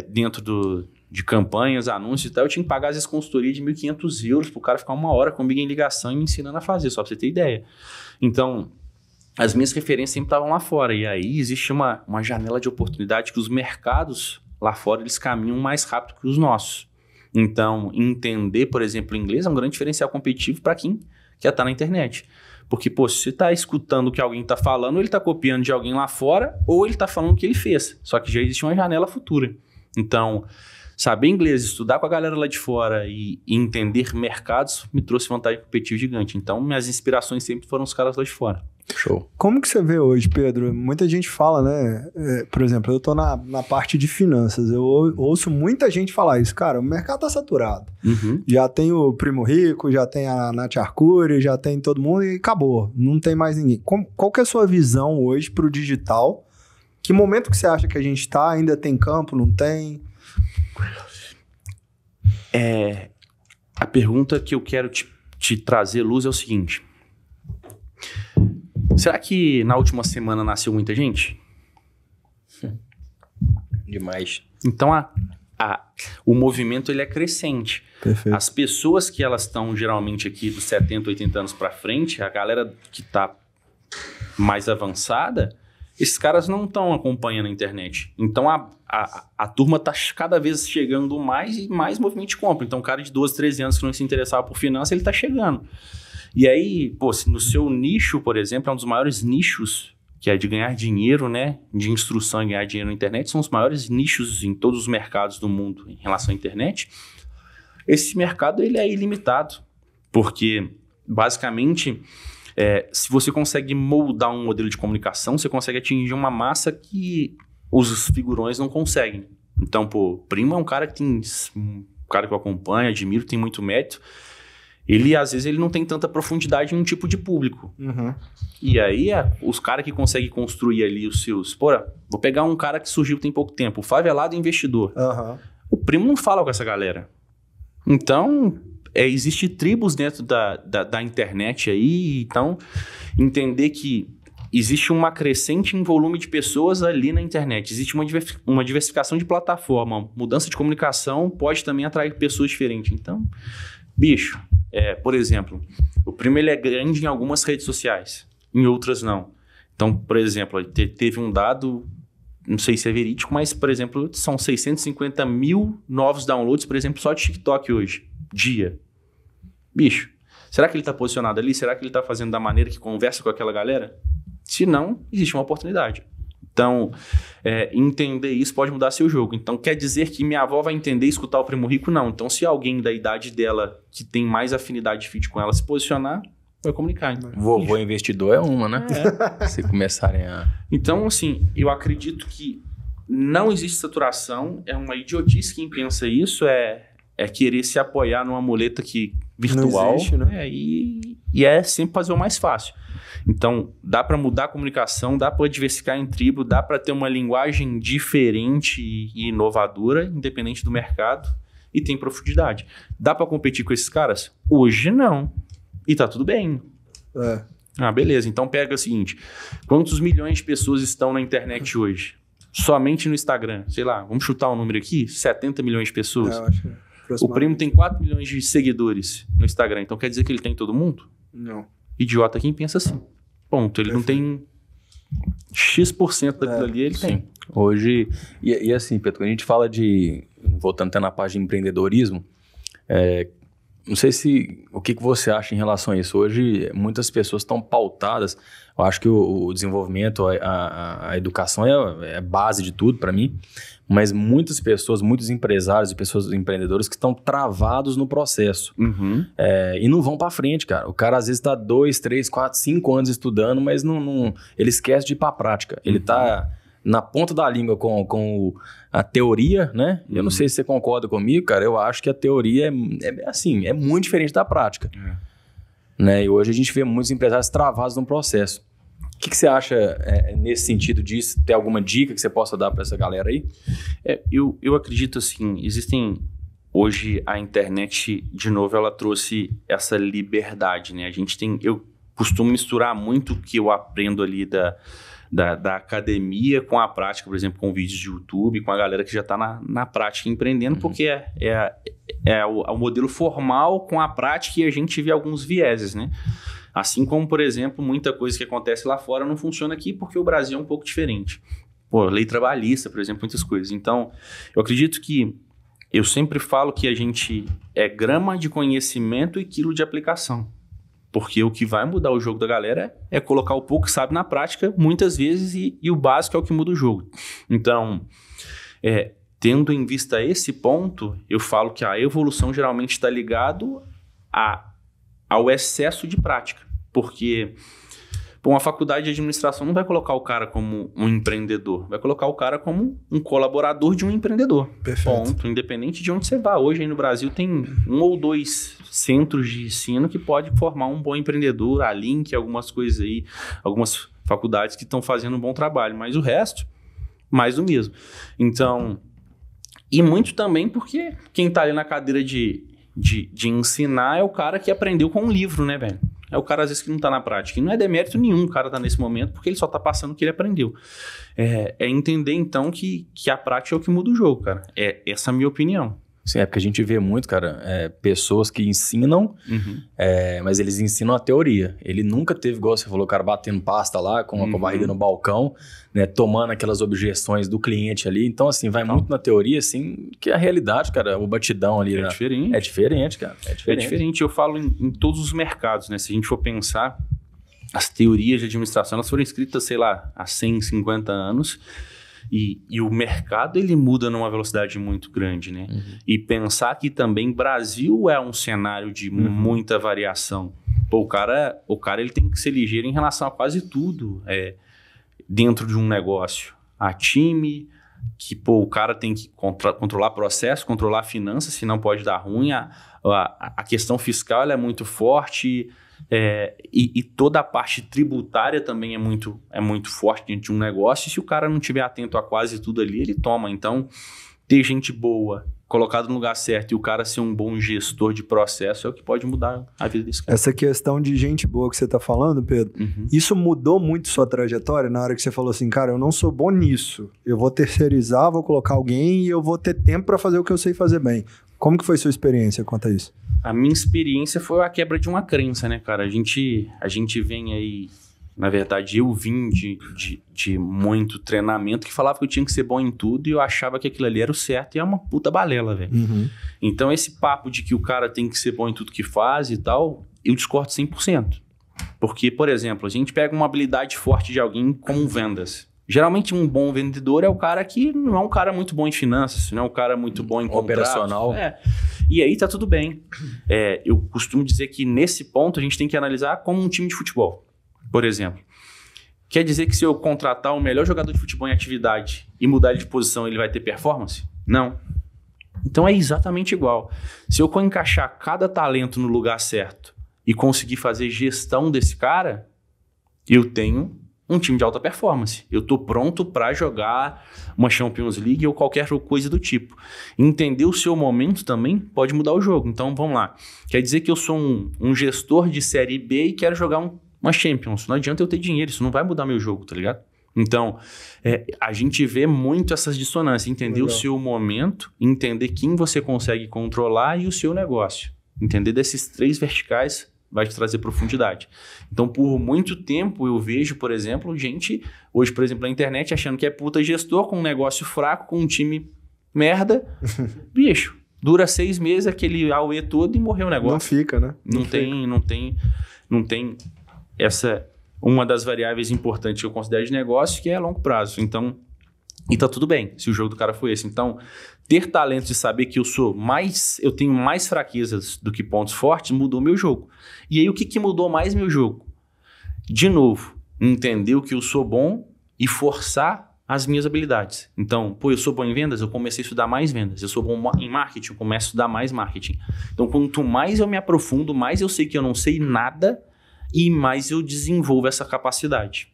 dentro de campanhas, anúncios e tal, eu tinha que pagar às vezes consultoria de 1.500 euros pro cara ficar 1 hora comigo em ligação e me ensinando a fazer, só pra você ter ideia. Então, as minhas referências sempre estavam lá fora. E aí existe uma janela de oportunidade que os mercados lá fora, eles caminham mais rápido que os nossos. Então, entender, por exemplo, inglês é um grande diferencial competitivo para quem quer estar na internet. Porque, pô, se você está escutando o que alguém está falando, ele está copiando de alguém lá fora, ou ele está falando o que ele fez. Só que já existe uma janela futura. Então, saber inglês, estudar com a galera lá de fora e entender mercados me trouxe vantagem competitiva gigante. Então, minhas inspirações sempre foram os caras lá de fora. Show. Como que você vê hoje, Pedro? Muita gente fala, né? Por exemplo, eu tô na parte de finanças. Eu ouço muita gente falar isso. Cara, o mercado tá saturado. Já tem o Primo Rico, já tem a Nath Arcuri, já tem todo mundo e acabou. Não tem mais ninguém. Qual que é a sua visão hoje pro digital? Que momento que você acha que a gente tá? Ainda tem campo? Não tem? A pergunta que eu quero te te trazer luz é o seguinte. Será que na última semana nasceu muita gente? Demais. Então, o movimento ele é crescente. Perfeito. As pessoas que elas estão geralmente aqui dos 70, 80 anos para frente, a galera que está mais avançada, esses caras não estão acompanhando a internet. Então, a turma está cada vez chegando mais e mais movimento de compra. Então, um cara de 12, 13 anos que não se interessava por finanças, ele está chegando. E aí, pô, no seu nicho, por exemplo, é um dos maiores nichos, que é de ganhar dinheiro, né? De instrução e ganhar dinheiro na internet, são os maiores nichos em todos os mercados do mundo em relação à internet. Esse mercado, ele é ilimitado, porque, basicamente, se você consegue moldar um modelo de comunicação, você consegue atingir uma massa que os figurões não conseguem. Então, pô, Primo é um cara que tem... Um cara que eu acompanho, admiro, tem muito mérito. Ele, às vezes, ele não tem tanta profundidade em um tipo de público. Uhum. E aí, os caras que conseguem construir ali os seus... Pô, vou pegar um cara que surgiu tem pouco tempo, o favelado investidor. Uhum. O Primo não fala com essa galera. Então, existe tribos dentro da internet aí. Então, entender que existe uma crescente em volume de pessoas ali na internet. Existe uma diversificação de plataforma. Mudança de comunicação pode também atrair pessoas diferentes. Então, bicho... por exemplo, o Primo ele é grande em algumas redes sociais, em outras não. Então, por exemplo, teve um dado, não sei se é verídico, mas, por exemplo, são 650 mil novos downloads, por exemplo, só de TikTok hoje, dia. Bicho, será que ele está posicionado ali? Será que ele está fazendo da maneira que conversa com aquela galera? Se não, existe uma oportunidade. Então, entender isso pode mudar seu jogo. Então, quer dizer que minha avó vai entender e escutar o Primo Rico? Não. Então, se alguém da idade dela, que tem mais afinidade de fit com ela, se posicionar, vai comunicar. Então, Vovô investidor é uma, né? Se começarem a... Então, assim, eu acredito que não existe saturação. É uma idiotice quem pensa isso. É querer se apoiar numa muleta virtual. Não existe, né? E é sempre fazer o mais fácil. Então, dá para mudar a comunicação, dá para diversificar em tribo, dá para ter uma linguagem diferente e inovadora, independente do mercado, e tem profundidade. Dá para competir com esses caras? Hoje não. E tá tudo bem. Beleza. Então pega o seguinte, quantos milhões de pessoas estão na internet hoje? Somente no Instagram. Sei lá, vamos chutar um número aqui? 70 milhões de pessoas. Eu acho que o Primo tem 4 milhões de seguidores no Instagram. Então quer dizer que ele tem todo mundo? Não. Idiota quem pensa assim. Ponto. Ele não tem X% daquilo ali, ele tem. Hoje, e assim, Pedro, quando a gente fala de, voltando até na página de empreendedorismo, não sei o que você acha em relação a isso. Hoje, muitas pessoas estão pautadas, eu acho que o desenvolvimento, a educação é base de tudo para mim, mas muitas pessoas, muitos empresários e pessoas empreendedores que estão travados no processo. Uhum. E não vão para frente, cara. O cara às vezes está 2, 3, 4, 5 anos estudando, mas ele esquece de ir para a prática. Ele está na ponta da língua com a teoria, né? Eu não sei se você concorda comigo, cara. Eu acho que a teoria é muito diferente da prática. Né? E hoje a gente vê muitos empresários travados no processo. O que você acha nesse sentido disso? Tem alguma dica que você possa dar para essa galera aí? Eu acredito assim, existem... Hoje a internet, de novo, ela trouxe essa liberdade, né? Eu costumo misturar muito o que eu aprendo ali da academia com a prática, por exemplo, com vídeos de YouTube, com a galera que já está na prática empreendendo, porque é o modelo formal com a prática e a gente vê alguns vieses, né? Assim como, por exemplo, muita coisa que acontece lá fora não funciona aqui porque o Brasil é um pouco diferente. Lei trabalhista, por exemplo, muitas coisas. Então, eu acredito que eu sempre falo que a gente é grama de conhecimento e quilo de aplicação. Porque o que vai mudar o jogo da galera é colocar o pouco que sabe na prática, muitas vezes, e o básico é o que muda o jogo. Então, tendo em vista esse ponto, eu falo que a evolução geralmente está ligado ao excesso de prática. Porque uma faculdade de administração não vai colocar o cara como um empreendedor, vai colocar o cara como um colaborador de um empreendedor. Perfeito. Ponto. Independente de onde você vá. Hoje aí no Brasil tem 1 ou 2 centros de ensino que pode formar um bom empreendedor, a Link, algumas coisas aí, algumas faculdades que estão fazendo um bom trabalho, mas o resto, mais do mesmo. Então, e muito também porque quem está ali na cadeira de de ensinar é o cara que aprendeu com um livro, né, velho? É o cara, às vezes, que não tá na prática. E não é demérito nenhum o cara tá nesse momento, porque ele só tá passando o que ele aprendeu. É entender, então, que a prática é o que muda o jogo, cara. Essa é a minha opinião. Sim, é porque a gente vê muito, cara, pessoas que ensinam, mas eles ensinam a teoria. Ele nunca teve, igual você falou, o cara batendo pasta lá, com a barriga no balcão, né, tomando aquelas objeções do cliente ali. Então, assim, vai muito na teoria, assim, que a realidade, cara, o batidão ali... É diferente. É diferente, cara. É diferente. Eu falo em todos os mercados, né? Se a gente for pensar, as teorias de administração, elas foram escritas, sei lá, há 150 anos... E o mercado, ele muda numa velocidade muito grande, né? E pensar que também Brasil é um cenário de muita variação. Pô, o cara ele tem que ser ligeiro em relação a quase tudo dentro de um negócio. A time, que o cara tem que controlar processo, controlar finanças, senão pode dar ruim. A questão fiscal ela é muito forte... E toda a parte tributária também é muito forte dentro de um negócio. E se o cara não estiver atento a quase tudo ali, ele toma. Então, ter gente boa, colocado no lugar certo e o cara ser um bom gestor de processo é o que pode mudar a vida desse cara. Essa questão de gente boa que você tá falando, Pedro, isso mudou muito sua trajetória na hora que você falou assim, cara, eu não sou bom nisso. Eu vou terceirizar, vou colocar alguém e eu vou ter tempo para fazer o que eu sei fazer bem. Como que foi sua experiência quanto a isso? A minha experiência foi a quebra de uma crença, né, cara? A gente vem aí... Na verdade, eu vim de muito treinamento que falava que eu tinha que ser bom em tudo e eu achava que aquilo ali era o certo e é uma puta balela, velho. Então, esse papo de que o cara tem que ser bom em tudo que faz e tal, eu discordo 100%. Porque, por exemplo, a gente pega uma habilidade forte de alguém como vendas. Geralmente, um bom vendedor é o cara que não é um cara muito bom em finanças, não é um cara muito bom em operacional. E aí tá tudo bem. Eu costumo dizer que nesse ponto a gente tem que analisar como um time de futebol. Por exemplo, quer dizer que se eu contratar o melhor jogador de futebol em atividade e mudar ele de posição, ele vai ter performance? Não. Então é exatamente igual. Se eu encaixar cada talento no lugar certo e conseguir fazer gestão desse cara, eu tenho um time de alta performance. Eu estou pronto para jogar uma Champions League ou qualquer coisa do tipo. Entender o seu momento também pode mudar o jogo. Então vamos lá. Quer dizer que eu sou um gestor de Série B e quero jogar uma Champions. Não adianta eu ter dinheiro, isso não vai mudar meu jogo, tá ligado? Então, a gente vê muito essas dissonâncias. Entender o seu momento, entender quem você consegue controlar e o seu negócio. Entender desses 3 verticais vai te trazer profundidade. Então, por muito tempo, eu vejo, por exemplo, gente, hoje, por exemplo, na internet, achando que é puta gestor com um negócio fraco, com um time merda. Bicho, dura 6 meses, aquele auê todo e morreu o negócio. Não fica, né? Não tem essa... Uma das variáveis importantes que eu considero de negócio, que é a longo prazo. Então, e tá tudo bem, se o jogo do cara foi esse. Então, ter talento de saber que eu tenho mais fraquezas do que pontos fortes, mudou meu jogo. E aí, o que mudou mais meu jogo? De novo, entender o que eu sou bom e forçar as minhas habilidades. Então, eu sou bom em vendas, eu comecei a estudar mais vendas. Eu sou bom em marketing, eu começo a estudar mais marketing. Então, quanto mais eu me aprofundo, mais eu sei que eu não sei nada e mais eu desenvolvo essa capacidade.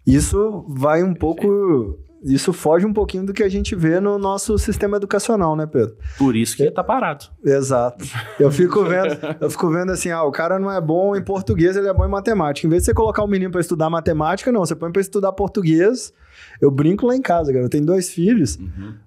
Isso vai um pouco... Isso foge um pouquinho do que a gente vê no nosso sistema educacional, né, Pedro? Por isso que tá parado. Exato. Eu fico vendo assim, o cara não é bom em português, ele é bom em matemática. Em vez de você colocar o menino para estudar matemática, não, você põe para estudar português. Eu brinco lá em casa, cara. Eu tenho 2 filhos.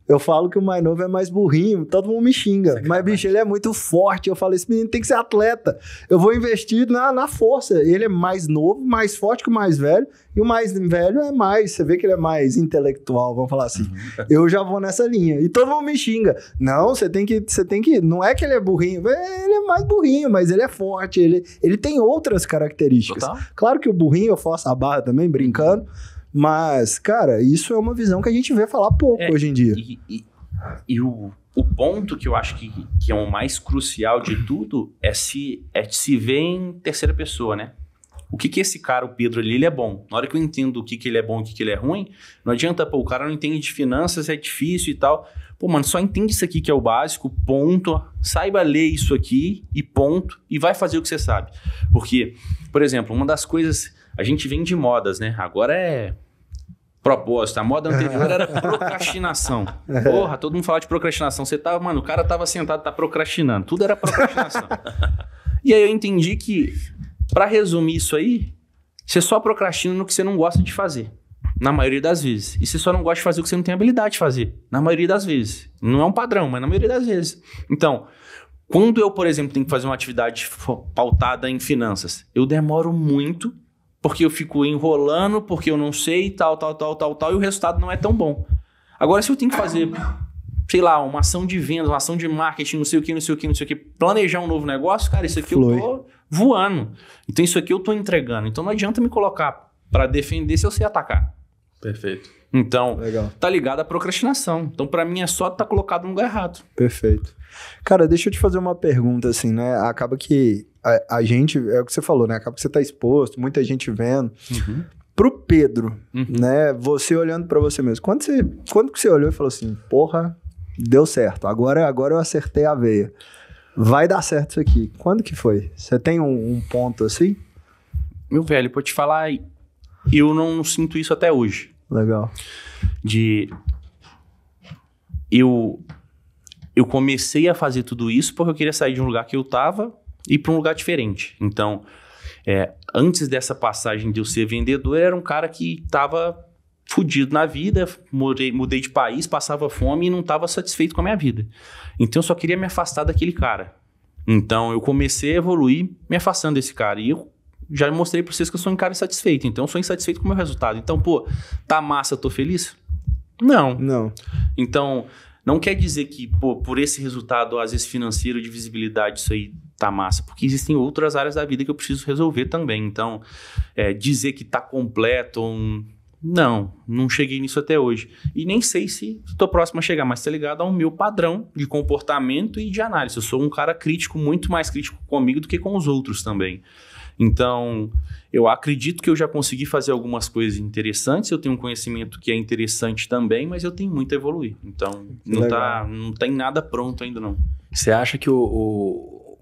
Eu falo que o mais novo é mais burrinho. Todo mundo me xinga. Mas, bicho, ele é muito forte. Eu falo, esse menino tem que ser atleta. Eu vou investir na força. Ele é mais novo, mais forte que o mais velho. E o mais velho é mais... Você vê que ele é mais intelectual, vamos falar assim. Eu já vou nessa linha. E todo mundo me xinga. Não, você tem que... Não é que ele é burrinho. Ele é mais burrinho, mas ele é forte. Ele tem outras características. Total. Claro que o burrinho eu faço a barra também, brincando. Mas, cara, isso é uma visão que a gente vê falar pouco hoje em dia. E o ponto que eu acho que é o mais crucial de tudo é se ver em terceira pessoa, né? O que esse cara, o Pedro ali, ele é bom. Na hora que eu entendo o que ele é bom e o que ele é ruim, não adianta, o cara não entende de finanças, é difícil e tal. Mano, só entende isso aqui que é o básico, ponto. Saiba ler isso aqui e ponto. E vai fazer o que você sabe. Porque, por exemplo, uma das coisas... A gente vem de modas, né? Agora propósito. A moda anterior era procrastinação. Porra, todo mundo falava de procrastinação. Mano, o cara tava sentado, tá procrastinando. Tudo era procrastinação. E aí eu entendi que, pra resumir isso aí, você só procrastina no que você não gosta de fazer. Na maioria das vezes. E você só não gosta de fazer o que você não tem habilidade de fazer. Na maioria das vezes. Não é um padrão, mas na maioria das vezes. Então, quando eu, por exemplo, tenho que fazer uma atividade pautada em finanças, eu demoro muito, porque eu fico enrolando, porque eu não sei, tal, e o resultado não é tão bom. Agora, se eu tenho que fazer, sei lá, uma ação de vendas, uma ação de marketing, não sei o que, planejar um novo negócio, cara, isso aqui eu tô voando. Então, isso aqui eu tô entregando. Então, não adianta me colocar para defender se eu sei atacar. Perfeito. Então, tá ligado à procrastinação. Então, para mim, é só estar colocado no lugar errado. Perfeito. Cara, deixa eu te fazer uma pergunta, assim, né? Acaba que a gente, é o que você falou, né? Acaba que você tá exposto, muita gente vendo. Pro Pedro, né? Você olhando pra você mesmo. Quando que você olhou e falou assim, porra, deu certo. Agora eu acertei a veia. Vai dar certo isso aqui. Quando que foi? Você tem um ponto assim? Meu velho, pra te falar, eu não sinto isso até hoje. Legal. Eu comecei a fazer tudo isso porque eu queria sair de um lugar que eu tava e ir para um lugar diferente. Então, antes dessa passagem de eu ser vendedor, eu era um cara que tava fudido na vida, mudei de país, passava fome e não tava satisfeito com a minha vida. Então, eu só queria me afastar daquele cara. Então, eu comecei a evoluir me afastando desse cara. E eu já mostrei para vocês que eu sou um cara insatisfeito. Então, eu sou insatisfeito com o meu resultado. Então, pô, tá massa, eu tô feliz? Não. Então, não quer dizer que, pô, por esse resultado, às vezes financeiro, de visibilidade, isso aí tá massa. Porque existem outras áreas da vida que eu preciso resolver também. Então, dizer que tá completo... Não cheguei nisso até hoje. E nem sei se estou próximo a chegar, mas tá ligado ao meu padrão de comportamento e de análise. Eu sou um cara crítico, muito mais crítico comigo do que com os outros também. Então, eu acredito que eu já consegui fazer algumas coisas interessantes, eu tenho um conhecimento que é interessante também, mas eu tenho muito a evoluir. Então, não tem nada pronto ainda não. Você acha que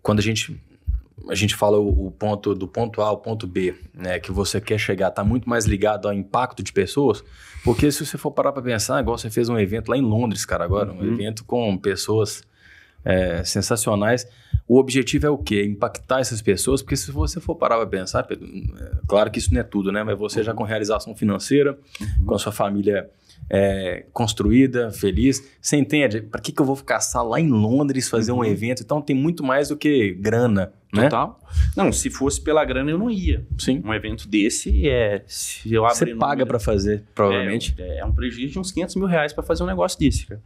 quando a gente fala o ponto do ponto A ao ponto B, né, que você quer chegar, está muito mais ligado ao impacto de pessoas? Porque se você for parar para pensar, igual você fez um evento lá em Londres, cara, agora, um evento com pessoas sensacionais, o objetivo é o quê? Impactar essas pessoas, porque se você for parar para pensar, Pedro, claro que isso não é tudo, né, mas você já com realização financeira, com a sua família construída, feliz, você entende? Para que eu vou ficar lá em Londres fazer um evento? Então tem muito mais do que grana, né? Total. Não, se fosse pela grana eu não ia. Sim. Um evento desse se eu abrir você paga para fazer, provavelmente. É um prejuízo de uns 500 mil reais para fazer um negócio desse, cara.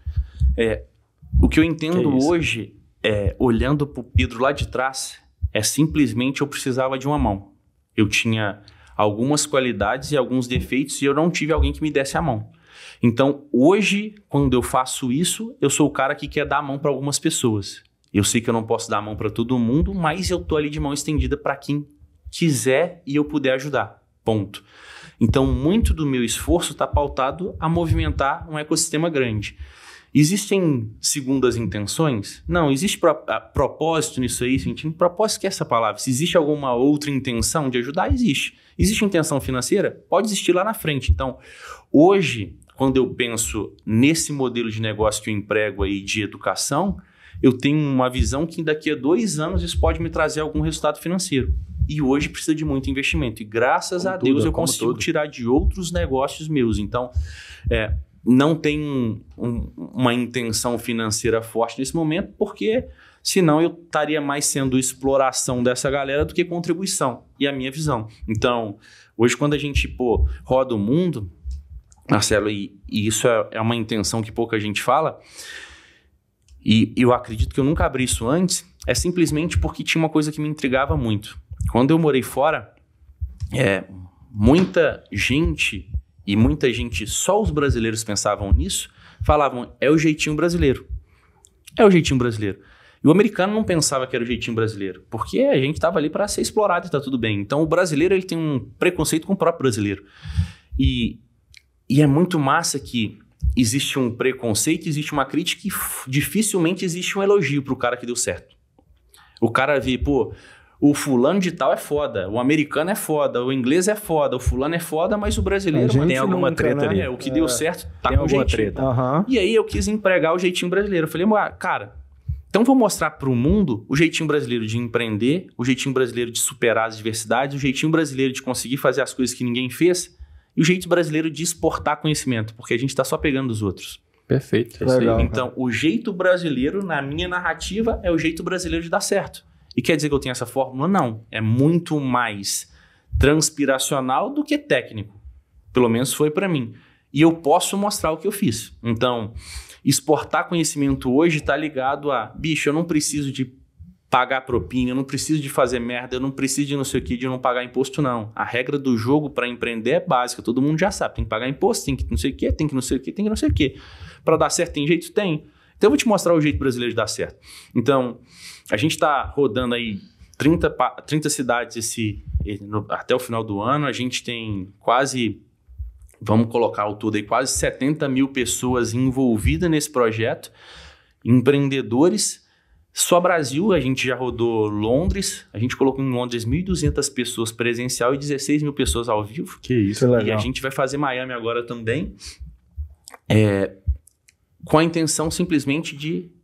O que eu entendo hoje, olhando pro Pedro lá de trás, simplesmente eu precisava de uma mão. Eu tinha algumas qualidades e alguns defeitos e eu não tive alguém que me desse a mão. Então, hoje, quando eu faço isso, eu sou o cara que quer dar a mão para algumas pessoas. Eu sei que eu não posso dar a mão para todo mundo, mas eu tô ali de mão estendida para quem quiser e eu puder ajudar. Ponto. Então, muito do meu esforço está pautado a movimentar um ecossistema grande. Existem segundas intenções? Não. Existe propósito nisso aí? Sentindo propósito, que é essa palavra. Se existe alguma outra intenção de ajudar, existe. Existe intenção financeira? Pode existir lá na frente. Então, hoje, quando eu penso nesse modelo de negócio que eu emprego aí de educação, eu tenho uma visão que daqui a 2 anos isso pode me trazer algum resultado financeiro. E hoje precisa de muito investimento. E graças a Deus eu consigo tirar de outros negócios meus. Então, não tem uma intenção financeira forte nesse momento, porque senão eu estaria mais sendo exploração dessa galera do que contribuição. E a minha visão. Então, hoje quando a gente roda o mundo, Marcelo, e isso é uma intenção que pouca gente fala, e eu acredito que eu nunca abri isso antes, é simplesmente porque tinha uma coisa que me intrigava muito. Quando eu morei fora, muita gente, só os brasileiros pensavam nisso, falavam, é o jeitinho brasileiro. É o jeitinho brasileiro. E o americano não pensava que era o jeitinho brasileiro, porque a gente estava ali para ser explorado e tá tudo bem. Então o brasileiro ele tem um preconceito com o próprio brasileiro. E é muito massa que existe um preconceito, existe uma crítica e dificilmente existe um elogio pro cara que deu certo. O cara vê, o fulano de tal é foda, o americano é foda, o inglês é foda, o fulano é foda, mas o brasileiro... Tem alguma treta ali. O que deu certo tá Tem com alguma jeitinho. treta. Aham. E aí eu quis empregar o jeitinho brasileiro. Eu falei, cara, então vou mostrar pro mundo o jeitinho brasileiro de empreender, o jeitinho brasileiro de superar as adversidades, o jeitinho brasileiro de conseguir fazer as coisas que ninguém fez e o jeito brasileiro de exportar conhecimento, porque a gente tá só pegando dos outros. Perfeito. Legal. Então, o jeito brasileiro, na minha narrativa, é o jeito brasileiro de dar certo. E quer dizer que eu tenho essa fórmula? Não. É muito mais transpiracional do que técnico. Pelo menos foi para mim. E eu posso mostrar o que eu fiz. Então, exportar conhecimento hoje está ligado a... Bicho, eu não preciso de pagar propina, eu não preciso de fazer merda, eu não preciso de não sei o que, de não pagar imposto, não. A regra do jogo para empreender é básica. Todo mundo já sabe. Tem que pagar imposto, tem que não sei o que, tem que não sei o que, tem que não sei o que. Para dar certo tem jeito? Tem. Então, eu vou te mostrar o jeito brasileiro de dar certo. Então... A gente está rodando aí 30 cidades até o final do ano. A gente tem quase, vamos colocar ao todo aí, quase 70 mil pessoas envolvidas nesse projeto, empreendedores. Só Brasil, a gente já rodou Londres, a gente colocou em Londres 1.200 pessoas presencial e 16 mil pessoas ao vivo. Que isso, é legal. E a gente vai fazer Miami agora também, com a intenção simplesmente de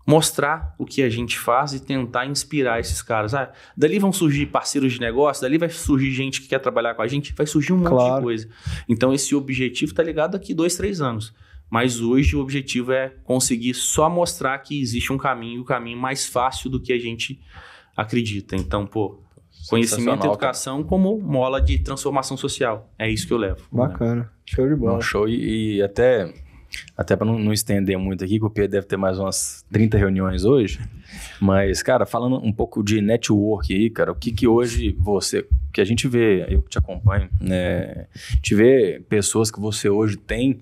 mostrar o que a gente faz e tentar inspirar esses caras. Dali vão surgir parceiros de negócio, dali vai surgir gente que quer trabalhar com a gente, vai surgir um monte de coisa. Então esse objetivo está ligado daqui 2-3 anos. Mas hoje o objetivo é conseguir só mostrar que existe um caminho, o caminho mais fácil do que a gente acredita. Então, conhecimento e educação como mola de transformação social. É isso que eu levo. Bacana. Show de bola. Show. E até para não estender muito aqui, que o Pedro deve ter mais umas 30 reuniões hoje, mas, cara, falando um pouco de network aí, cara, o que hoje que a gente vê, eu que te acompanho, né, a gente vê pessoas que você hoje tem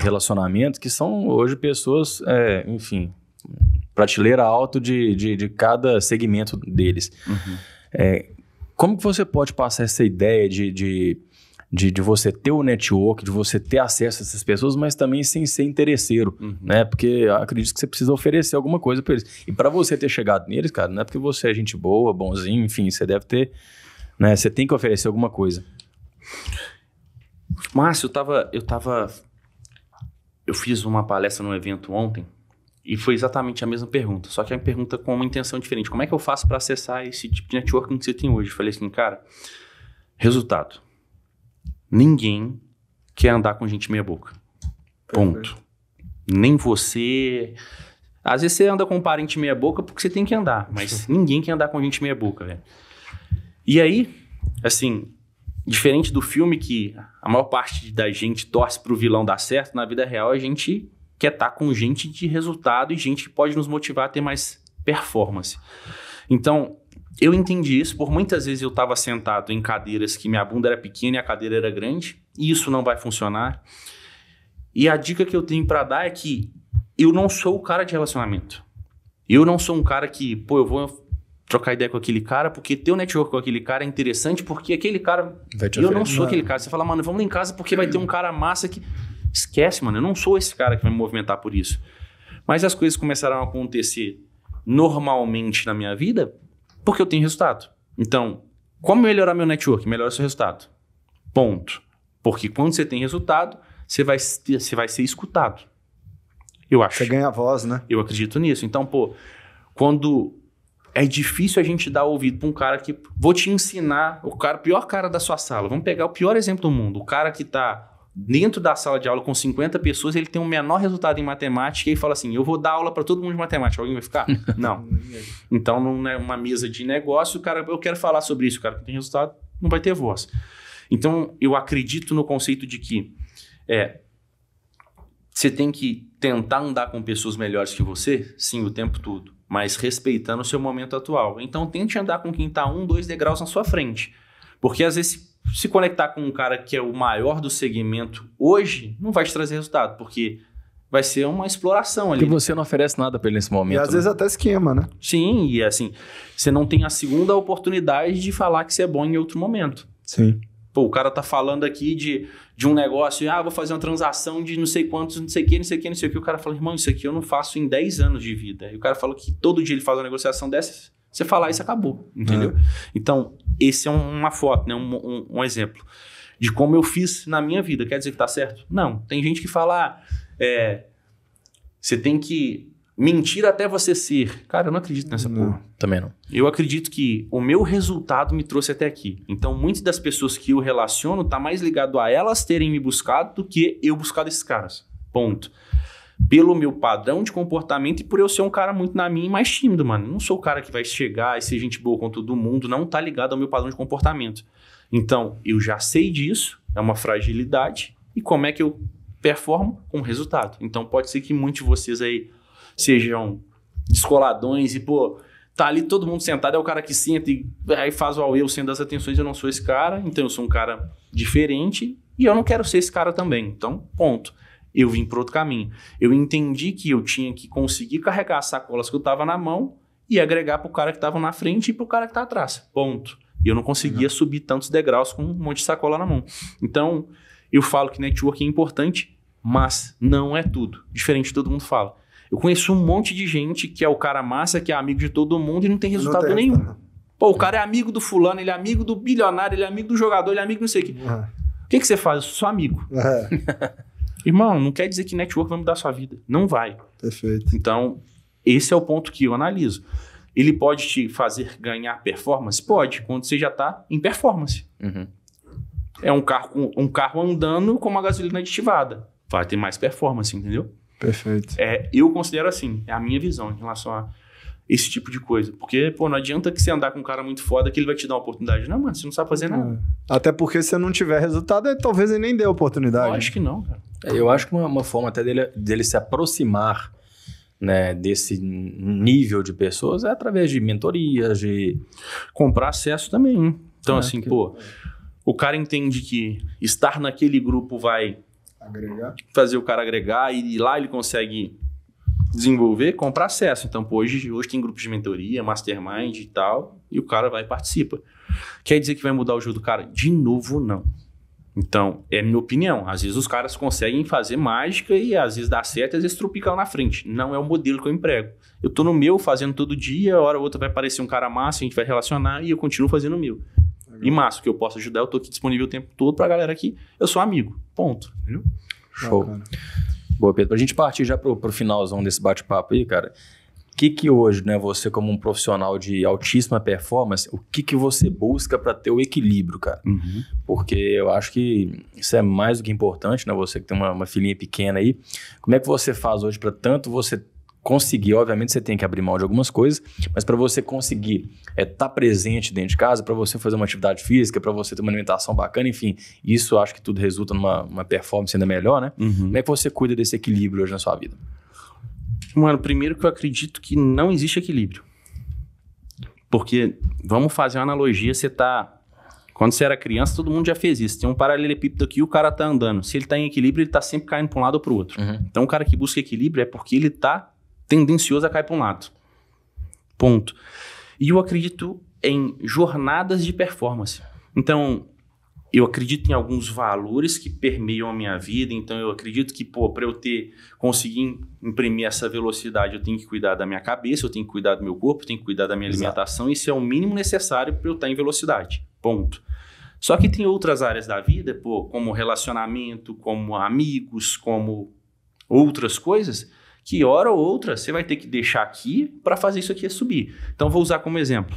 relacionamentos que são hoje pessoas, enfim, prateleira alta de cada segmento deles. Como que você pode passar essa ideia de você ter o network, de você ter acesso a essas pessoas, mas também sem ser interesseiro, né? Porque eu acredito que você precisa oferecer alguma coisa para eles. E para você ter chegado neles, cara, não é porque você é gente boa, bonzinho, enfim, você deve ter, né? Você tem que oferecer alguma coisa. Márcio, eu fiz uma palestra num evento ontem e foi exatamente a mesma pergunta, só que a pergunta com uma intenção diferente. Como é que eu faço para acessar esse tipo de networking que você tem hoje? Eu falei assim, cara, resultado. Ninguém quer andar com gente meia boca. Ponto. Nem você... Às vezes você anda com um parente meia boca porque você tem que andar, mas ninguém quer andar com gente meia boca, velho. E aí, assim, diferente do filme que a maior parte da gente torce pro vilão dar certo, na vida real a gente quer estar com gente de resultado e gente que pode nos motivar a ter mais performance. Então... Eu entendi isso, por muitas vezes eu estava sentado em cadeiras que minha bunda era pequena e a cadeira era grande, e isso não vai funcionar. E a dica que eu tenho para dar é que eu não sou o cara de relacionamento. Eu não sou um cara que, eu vou trocar ideia com aquele cara, porque ter um network com aquele cara é interessante, porque aquele cara... Eu não sou aquele cara. Você fala, mano, vamos lá em casa porque vai ter um cara massa que... Esquece, mano, eu não sou esse cara que vai me movimentar por isso. Mas as coisas começaram a acontecer normalmente na minha vida... Porque eu tenho resultado. Então, como melhorar meu network? Melhora seu resultado. Ponto. Porque quando você tem resultado, você vai ser escutado. Eu acho. Você ganha voz, né? Eu acredito nisso. Então, quando é difícil a gente dar ouvido para um cara que... Vou te ensinar, o pior cara da sua sala. Vamos pegar o pior exemplo do mundo. O cara que está dentro da sala de aula com 50 pessoas, ele tem um menor resultado em matemática e ele fala assim, eu vou dar aula para todo mundo de matemática, alguém vai ficar? Não. Então, não é uma mesa de negócio, o cara, eu quero falar sobre isso, o cara que tem resultado não vai ter voz. Então, eu acredito no conceito de que você tem que tentar andar com pessoas melhores que você, sim, o tempo todo, mas respeitando o seu momento atual. Então, tente andar com quem está 1-2 degraus na sua frente, porque às vezes se conectar com um cara que é o maior do segmento hoje, não vai te trazer resultado, porque vai ser uma exploração ali. Porque você não oferece nada para ele nesse momento. E às vezes até esquema, né? Sim, e assim, você não tem a segunda oportunidade de falar que você é bom em outro momento. Sim. O cara tá falando aqui de um negócio, vou fazer uma transação de não sei quantos, não sei o que. O cara fala, irmão, isso aqui eu não faço em 10 anos de vida. E o cara falou que todo dia ele faz uma negociação dessas, Você falar isso, acabou, entendeu? Então, esse é uma foto, né? Um exemplo de como eu fiz na minha vida. Quer dizer que tá certo? Não. Tem gente que fala, você tem que mentir até você ser. Cara, eu não acredito nessa porra. Também não. Eu acredito que o meu resultado me trouxe até aqui. Então, muitas das pessoas que eu relaciono tá mais ligado a elas terem me buscado do que eu buscar esses caras. Ponto. Pelo meu padrão de comportamento e por eu ser um cara muito na minha e mais tímido, mano. Eu não sou o cara que vai chegar e ser gente boa com todo mundo, não tá ligado ao meu padrão de comportamento. Então, eu já sei disso, é uma fragilidade. E como é que eu performo? Com resultado. Então, pode ser que muitos de vocês aí sejam descoladões e, pô, tá ali todo mundo sentado, é o cara que senta e aí faz o auê, o centro das atenções. Eu não sou esse cara, então eu sou um cara diferente e eu não quero ser esse cara também. Então, ponto. Eu vim para outro caminho. Eu entendi que eu tinha que conseguir carregar as sacolas que eu tava na mão e agregar pro cara que tava na frente e pro cara que tá atrás. Ponto. E eu não conseguia subir tantos degraus com um monte de sacola na mão. Então, eu falo que network é importante, mas não é tudo. Diferente de todo mundo fala. Eu conheço um monte de gente que é o cara massa, que é amigo de todo mundo e não tem resultado nenhum. Pô, o cara é amigo do fulano, ele é amigo do bilionário, ele é amigo do jogador, ele é amigo do não sei o quê. O que você faz? Eu sou amigo. Irmão, não quer dizer que network vai mudar a sua vida. Não vai. Perfeito. Então, esse é o ponto que eu analiso. Ele pode te fazer ganhar performance? Pode, quando você já está em performance. É um carro andando com uma gasolina aditivada. Vai ter mais performance, entendeu? Perfeito. Eu considero assim, é a minha visão em relação a esse tipo de coisa. Porque, pô, não adianta que você andar com um cara muito foda que ele vai te dar uma oportunidade. Não, mano, você não sabe fazer nada. Até porque se não tiver resultado, talvez ele nem dê oportunidade. Eu acho que não, cara. Eu acho que uma forma até dele se aproximar, né, desse nível de pessoas é através de mentorias, de comprar acesso também. Então, pô, o cara entende que estar naquele grupo vai fazer o cara agregar e lá ele consegue desenvolver, comprar acesso. Então, pô, hoje tem grupos de mentoria, mastermind e tal, e o cara vai e participa. Quer dizer que vai mudar o jogo do cara? De novo, não. Então, é a minha opinião. Às vezes os caras conseguem fazer mágica e às vezes dá certo, às vezes tropical na frente. Não é o modelo que eu emprego. Eu tô no meu fazendo todo dia, a hora ou outra vai aparecer um cara massa, a gente vai relacionar e eu continuo fazendo o meu. Legal. E massa, o que eu posso ajudar, eu tô aqui disponível o tempo todo pra galera aqui. Eu sou amigo. Ponto. Entendeu? Show. Bacana. Boa, Pedro. Pra gente partir já pro finalzão desse bate-papo aí, cara. O que hoje, né, você como um profissional de altíssima performance, o que você busca para ter o equilíbrio, cara? Porque eu acho que isso é mais do que importante, né? Você que tem uma filhinha pequena aí, como é que você faz hoje para tanto você conseguir, obviamente você tem que abrir mão de algumas coisas, mas para você conseguir estar presente dentro de casa, para você fazer uma atividade física, para você ter uma alimentação bacana, enfim, isso eu acho que tudo resulta numa performance ainda melhor, né? Como é que você cuida desse equilíbrio hoje na sua vida? Mano, primeiro que eu acredito que não existe equilíbrio. Porque, vamos fazer uma analogia, quando você era criança, todo mundo já fez isso. Tem um paralelepípedo aqui e o cara tá andando. Se ele tá em equilíbrio, ele tá sempre caindo para um lado ou para o outro. Então, o cara que busca equilíbrio é porque ele tá tendencioso a cair para um lado. Ponto. E eu acredito em jornadas de performance. Então, eu acredito em alguns valores que permeiam a minha vida. Então, eu acredito que, para eu conseguir imprimir essa velocidade, eu tenho que cuidar da minha cabeça, eu tenho que cuidar do meu corpo, eu tenho que cuidar da minha alimentação. Isso é o mínimo necessário para eu estar em velocidade. Ponto. Só que tem outras áreas da vida, como relacionamento, como amigos, como outras coisas, que hora ou outra você vai ter que deixar aqui para fazer isso aqui subir. Então, vou usar como exemplo.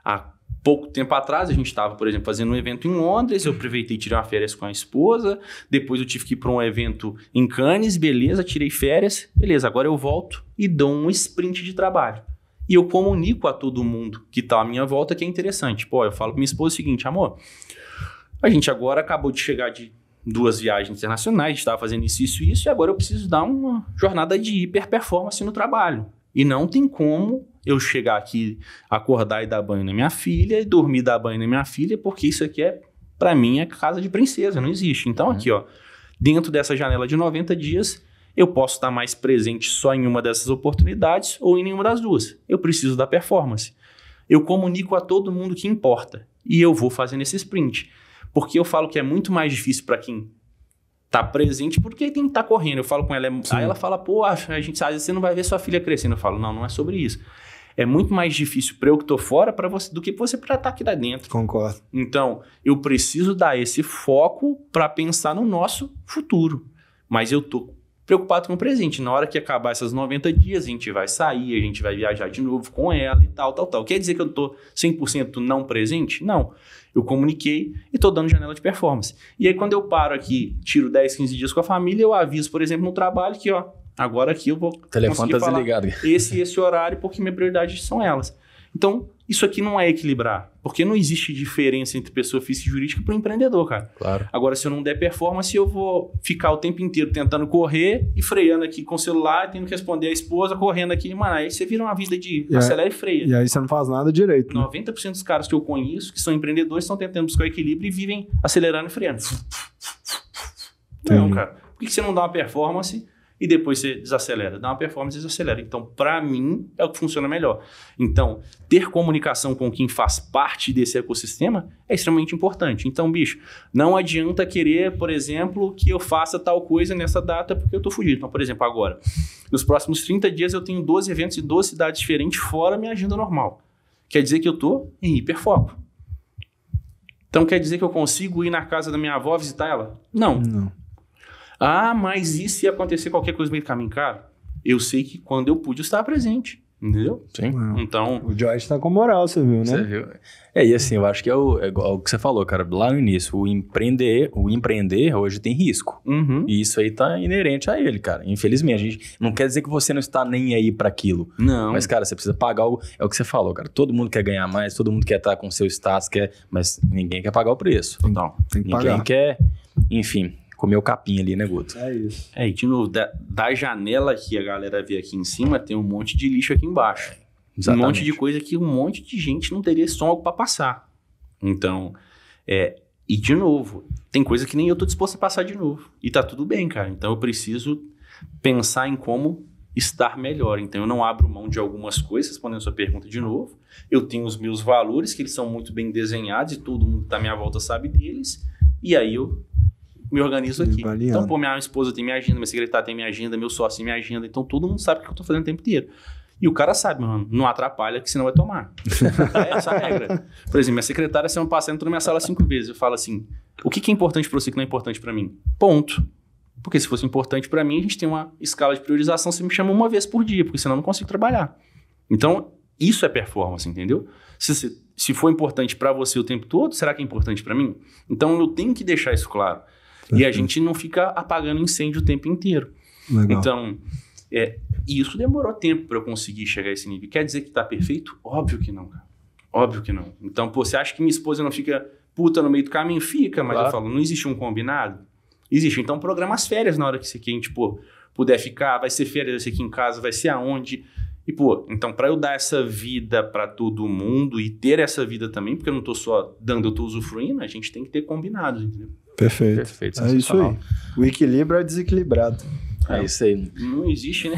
Há pouco tempo atrás, a gente estava, por exemplo, fazendo um evento em Londres, eu aproveitei e tirei uma férias com a esposa, depois eu tive que ir para um evento em Cannes, beleza, tirei férias, beleza, agora eu volto e dou um sprint de trabalho. E eu comunico a todo mundo que está à minha volta que é interessante. Eu falo para minha esposa o seguinte, amor, a gente agora acabou de chegar de 2 viagens internacionais, a gente estava fazendo isso e agora eu preciso dar uma jornada de hiper performance no trabalho. E não tem como eu chegar aqui, acordar e dar banho na minha filha e dormir e dar banho na minha filha, porque isso aqui para mim, é casa de princesa, não existe. Então aqui, dentro dessa janela de 90 dias, eu posso estar mais presente só em uma dessas oportunidades ou em nenhuma das duas. Eu preciso da performance. Eu comunico a todo mundo que importa e eu vou fazendo esse sprint. Porque eu falo que é muito mais difícil para quem tá presente, porque tem que estar correndo. Eu falo com ela, aí ela fala, a gente às vezes você não vai ver sua filha crescendo. Eu falo, não é sobre isso. é muito mais difícil para eu que tô fora do que você para estar aqui lá dentro. Concordo. Então, eu preciso dar esse foco para pensar no nosso futuro. Mas eu tô preocupado com o presente. Na hora que acabar essas 90 dias, a gente vai sair, a gente vai viajar de novo com ela e tal. Quer dizer que eu tô 100% não presente? Não. Eu comuniquei e tô dando janela de performance. E aí, quando eu paro aqui, tiro 10, 15 dias com a família, eu aviso, por exemplo, no trabalho que, ó, agora aqui eu vou o telefone tá desligado. esse horário, porque minha prioridade são elas. Então, isso aqui não é equilibrar, porque não existe diferença entre pessoa física e jurídica para o empreendedor, cara. Claro. Agora, se eu não der performance, eu vou ficar o tempo inteiro tentando correr e freando aqui com o celular, tendo que responder a esposa, correndo aqui. Mano, aí você vira uma vida de acelera e freia. E aí você não faz nada direito. 90% dos caras que eu conheço, que são empreendedores, estão tentando buscar o equilíbrio e vivem acelerando e freando. Não, cara. Por que você não dá uma performance e depois você desacelera? Dá uma performance e desacelera. Então, para mim, é o que funciona melhor. Então, ter comunicação com quem faz parte desse ecossistema é extremamente importante. Então, bicho, não adianta querer, por exemplo, que eu faça tal coisa nessa data porque eu tô fugido. Então, por exemplo, agora, nos próximos 30 dias eu tenho 12 eventos em 12 cidades diferentes fora minha agenda normal. Quer dizer que eu tô em hiperfoco. Então, quer dizer que eu consigo ir na casa da minha avó visitar ela? Não. Ah, mas e se acontecer qualquer coisa no meio do caminho? Cara, eu sei que quando eu pude, eu estava presente. Entendeu? Sim. Então... O Joyce tá com moral, você viu, né? Você viu? E assim, eu acho que é igual o que você falou, cara. Lá no início, o empreender hoje tem risco. Uhum. E isso aí tá inerente a ele, cara. Infelizmente, a gente não quer dizer que você não está nem aí para aquilo. Não. Mas, cara, você precisa pagar é o que você falou, cara. Todo mundo quer ganhar mais, todo mundo quer estar com seu status, mas ninguém quer pagar o preço. Total. Tem que Ninguém pagar. quer, enfim... comer o capim ali, né, Guto? É isso. E de novo, da janela que a galera vê aqui em cima, tem um monte de lixo aqui embaixo. Exatamente. Um monte de coisa que um monte de gente não teria estômago para passar. Então, e de novo, tem coisa que nem eu tô disposto a passar de novo. E tá tudo bem, cara. Então eu preciso pensar em como estar melhor. Então eu não abro mão de algumas coisas, respondendo a sua pergunta de novo. Eu tenho os meus valores, que eles são muito bem desenhados e todo mundo que tá à minha volta sabe deles. E aí eu me organizo aqui. Então, pô, minha esposa tem minha agenda, minha secretária tem minha agenda, meu sócio tem minha agenda. Então, todo mundo sabe o que eu tô fazendo o tempo inteiro. E o cara sabe, mano, não atrapalha que senão vai tomar. É essa a regra. Por exemplo, minha secretária, se eu passar, entrou na minha sala 5 vezes. Eu falo assim, o que é importante pra você que não é importante pra mim? Ponto. Porque se fosse importante pra mim, a gente tem uma escala de priorização, você me chama uma vez por dia, porque senão eu não consigo trabalhar. Então, isso é performance, entendeu? Se for importante pra você o tempo todo, será que é importante pra mim? Então, eu tenho que deixar isso claro. E a gente não fica apagando incêndio o tempo inteiro. Legal. Então, e isso demorou tempo para eu conseguir chegar a esse nível. Quer dizer que tá perfeito? Óbvio que não, cara. Óbvio que não. Então, pô, você acha que minha esposa não fica puta no meio do caminho? Fica, mas claro. Eu falo, não existe um combinado? Existe. Então, programa as férias na hora que a gente, pô, puder ficar. Vai ser férias, vai ser aqui em casa, vai ser aonde? E, pô, então, para eu dar essa vida para todo mundo e ter essa vida também, porque eu não tô só dando, eu tô usufruindo, a gente tem que ter combinados, entendeu? Perfeito. É isso aí. O equilíbrio é desequilibrado. É isso aí. Não existe, né?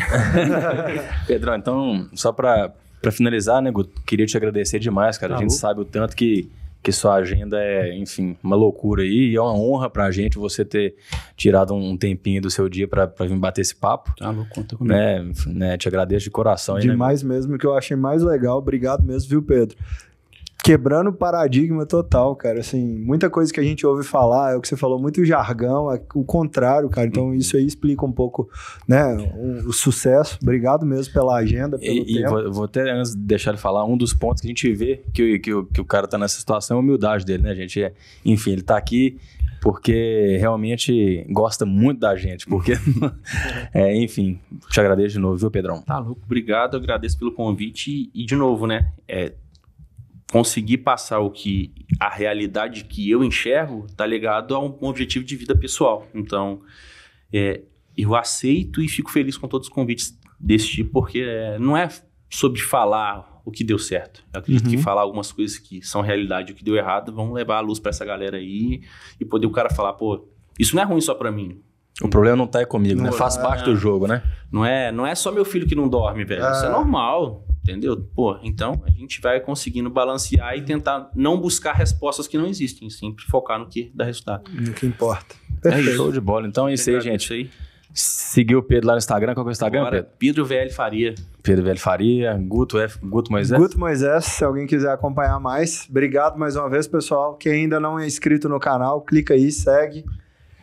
Pedrão, então, só pra finalizar, né, Guto, queria te agradecer demais, cara. A gente sabe o tanto que sua agenda é, enfim, uma loucura aí. E é uma honra pra gente você ter tirado um tempinho do seu dia pra vir bater esse papo. Tá louco, conta comigo. Né, te agradeço de coração. Demais aí, né? Mesmo, que eu achei mais legal. Obrigado mesmo, viu, Pedro? Quebrando o paradigma total, cara, assim, muita coisa que a gente ouve falar, é o que você falou, muito jargão, é o contrário, cara, então isso aí explica um pouco, né, o sucesso. Obrigado mesmo pela agenda, pelo tempo. E vou até, antes de deixar ele falar, um dos pontos que a gente vê que o cara tá nessa situação é a humildade dele, né, gente? Enfim, ele tá aqui porque realmente gosta muito da gente, porque, enfim, te agradeço de novo, viu, Pedrão? Tá louco, obrigado, eu agradeço pelo convite e de novo, né, conseguir passar a realidade que eu enxergo tá ligado a um objetivo de vida pessoal. Então, eu aceito e fico feliz com todos os convites desse tipo, porque não é sobre falar o que deu certo. Eu acredito que falar algumas coisas que são realidade e o que deu errado vão levar a luz pra essa galera aí e poder o cara falar, pô, isso não é ruim só pra mim. O problema não tá comigo, né? Faz parte do jogo, né? Não é só meu filho que não dorme, velho. Isso é normal. Entendeu? Pô, então a gente vai conseguindo balancear e tentar não buscar respostas que não existem, sempre focar no que dá resultado. No que importa. Show de bola. Então é isso aí, gente. Seguiu o Pedro lá no Instagram. Qual que é o Instagram, Pedro? Pedro VL Faria. Pedro Velho Faria, Guto Moisés. Guto Moisés, se alguém quiser acompanhar mais. Obrigado mais uma vez, pessoal. Quem ainda não é inscrito no canal, clica aí, segue.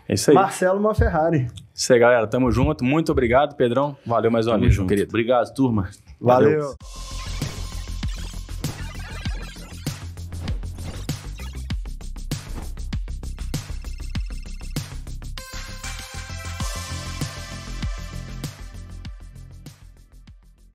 É isso aí. Marcelo Maferrari. Isso aí, galera. Tamo junto. Muito obrigado, Pedrão. Valeu mais uma vez, querido. Obrigado, turma. Valeu.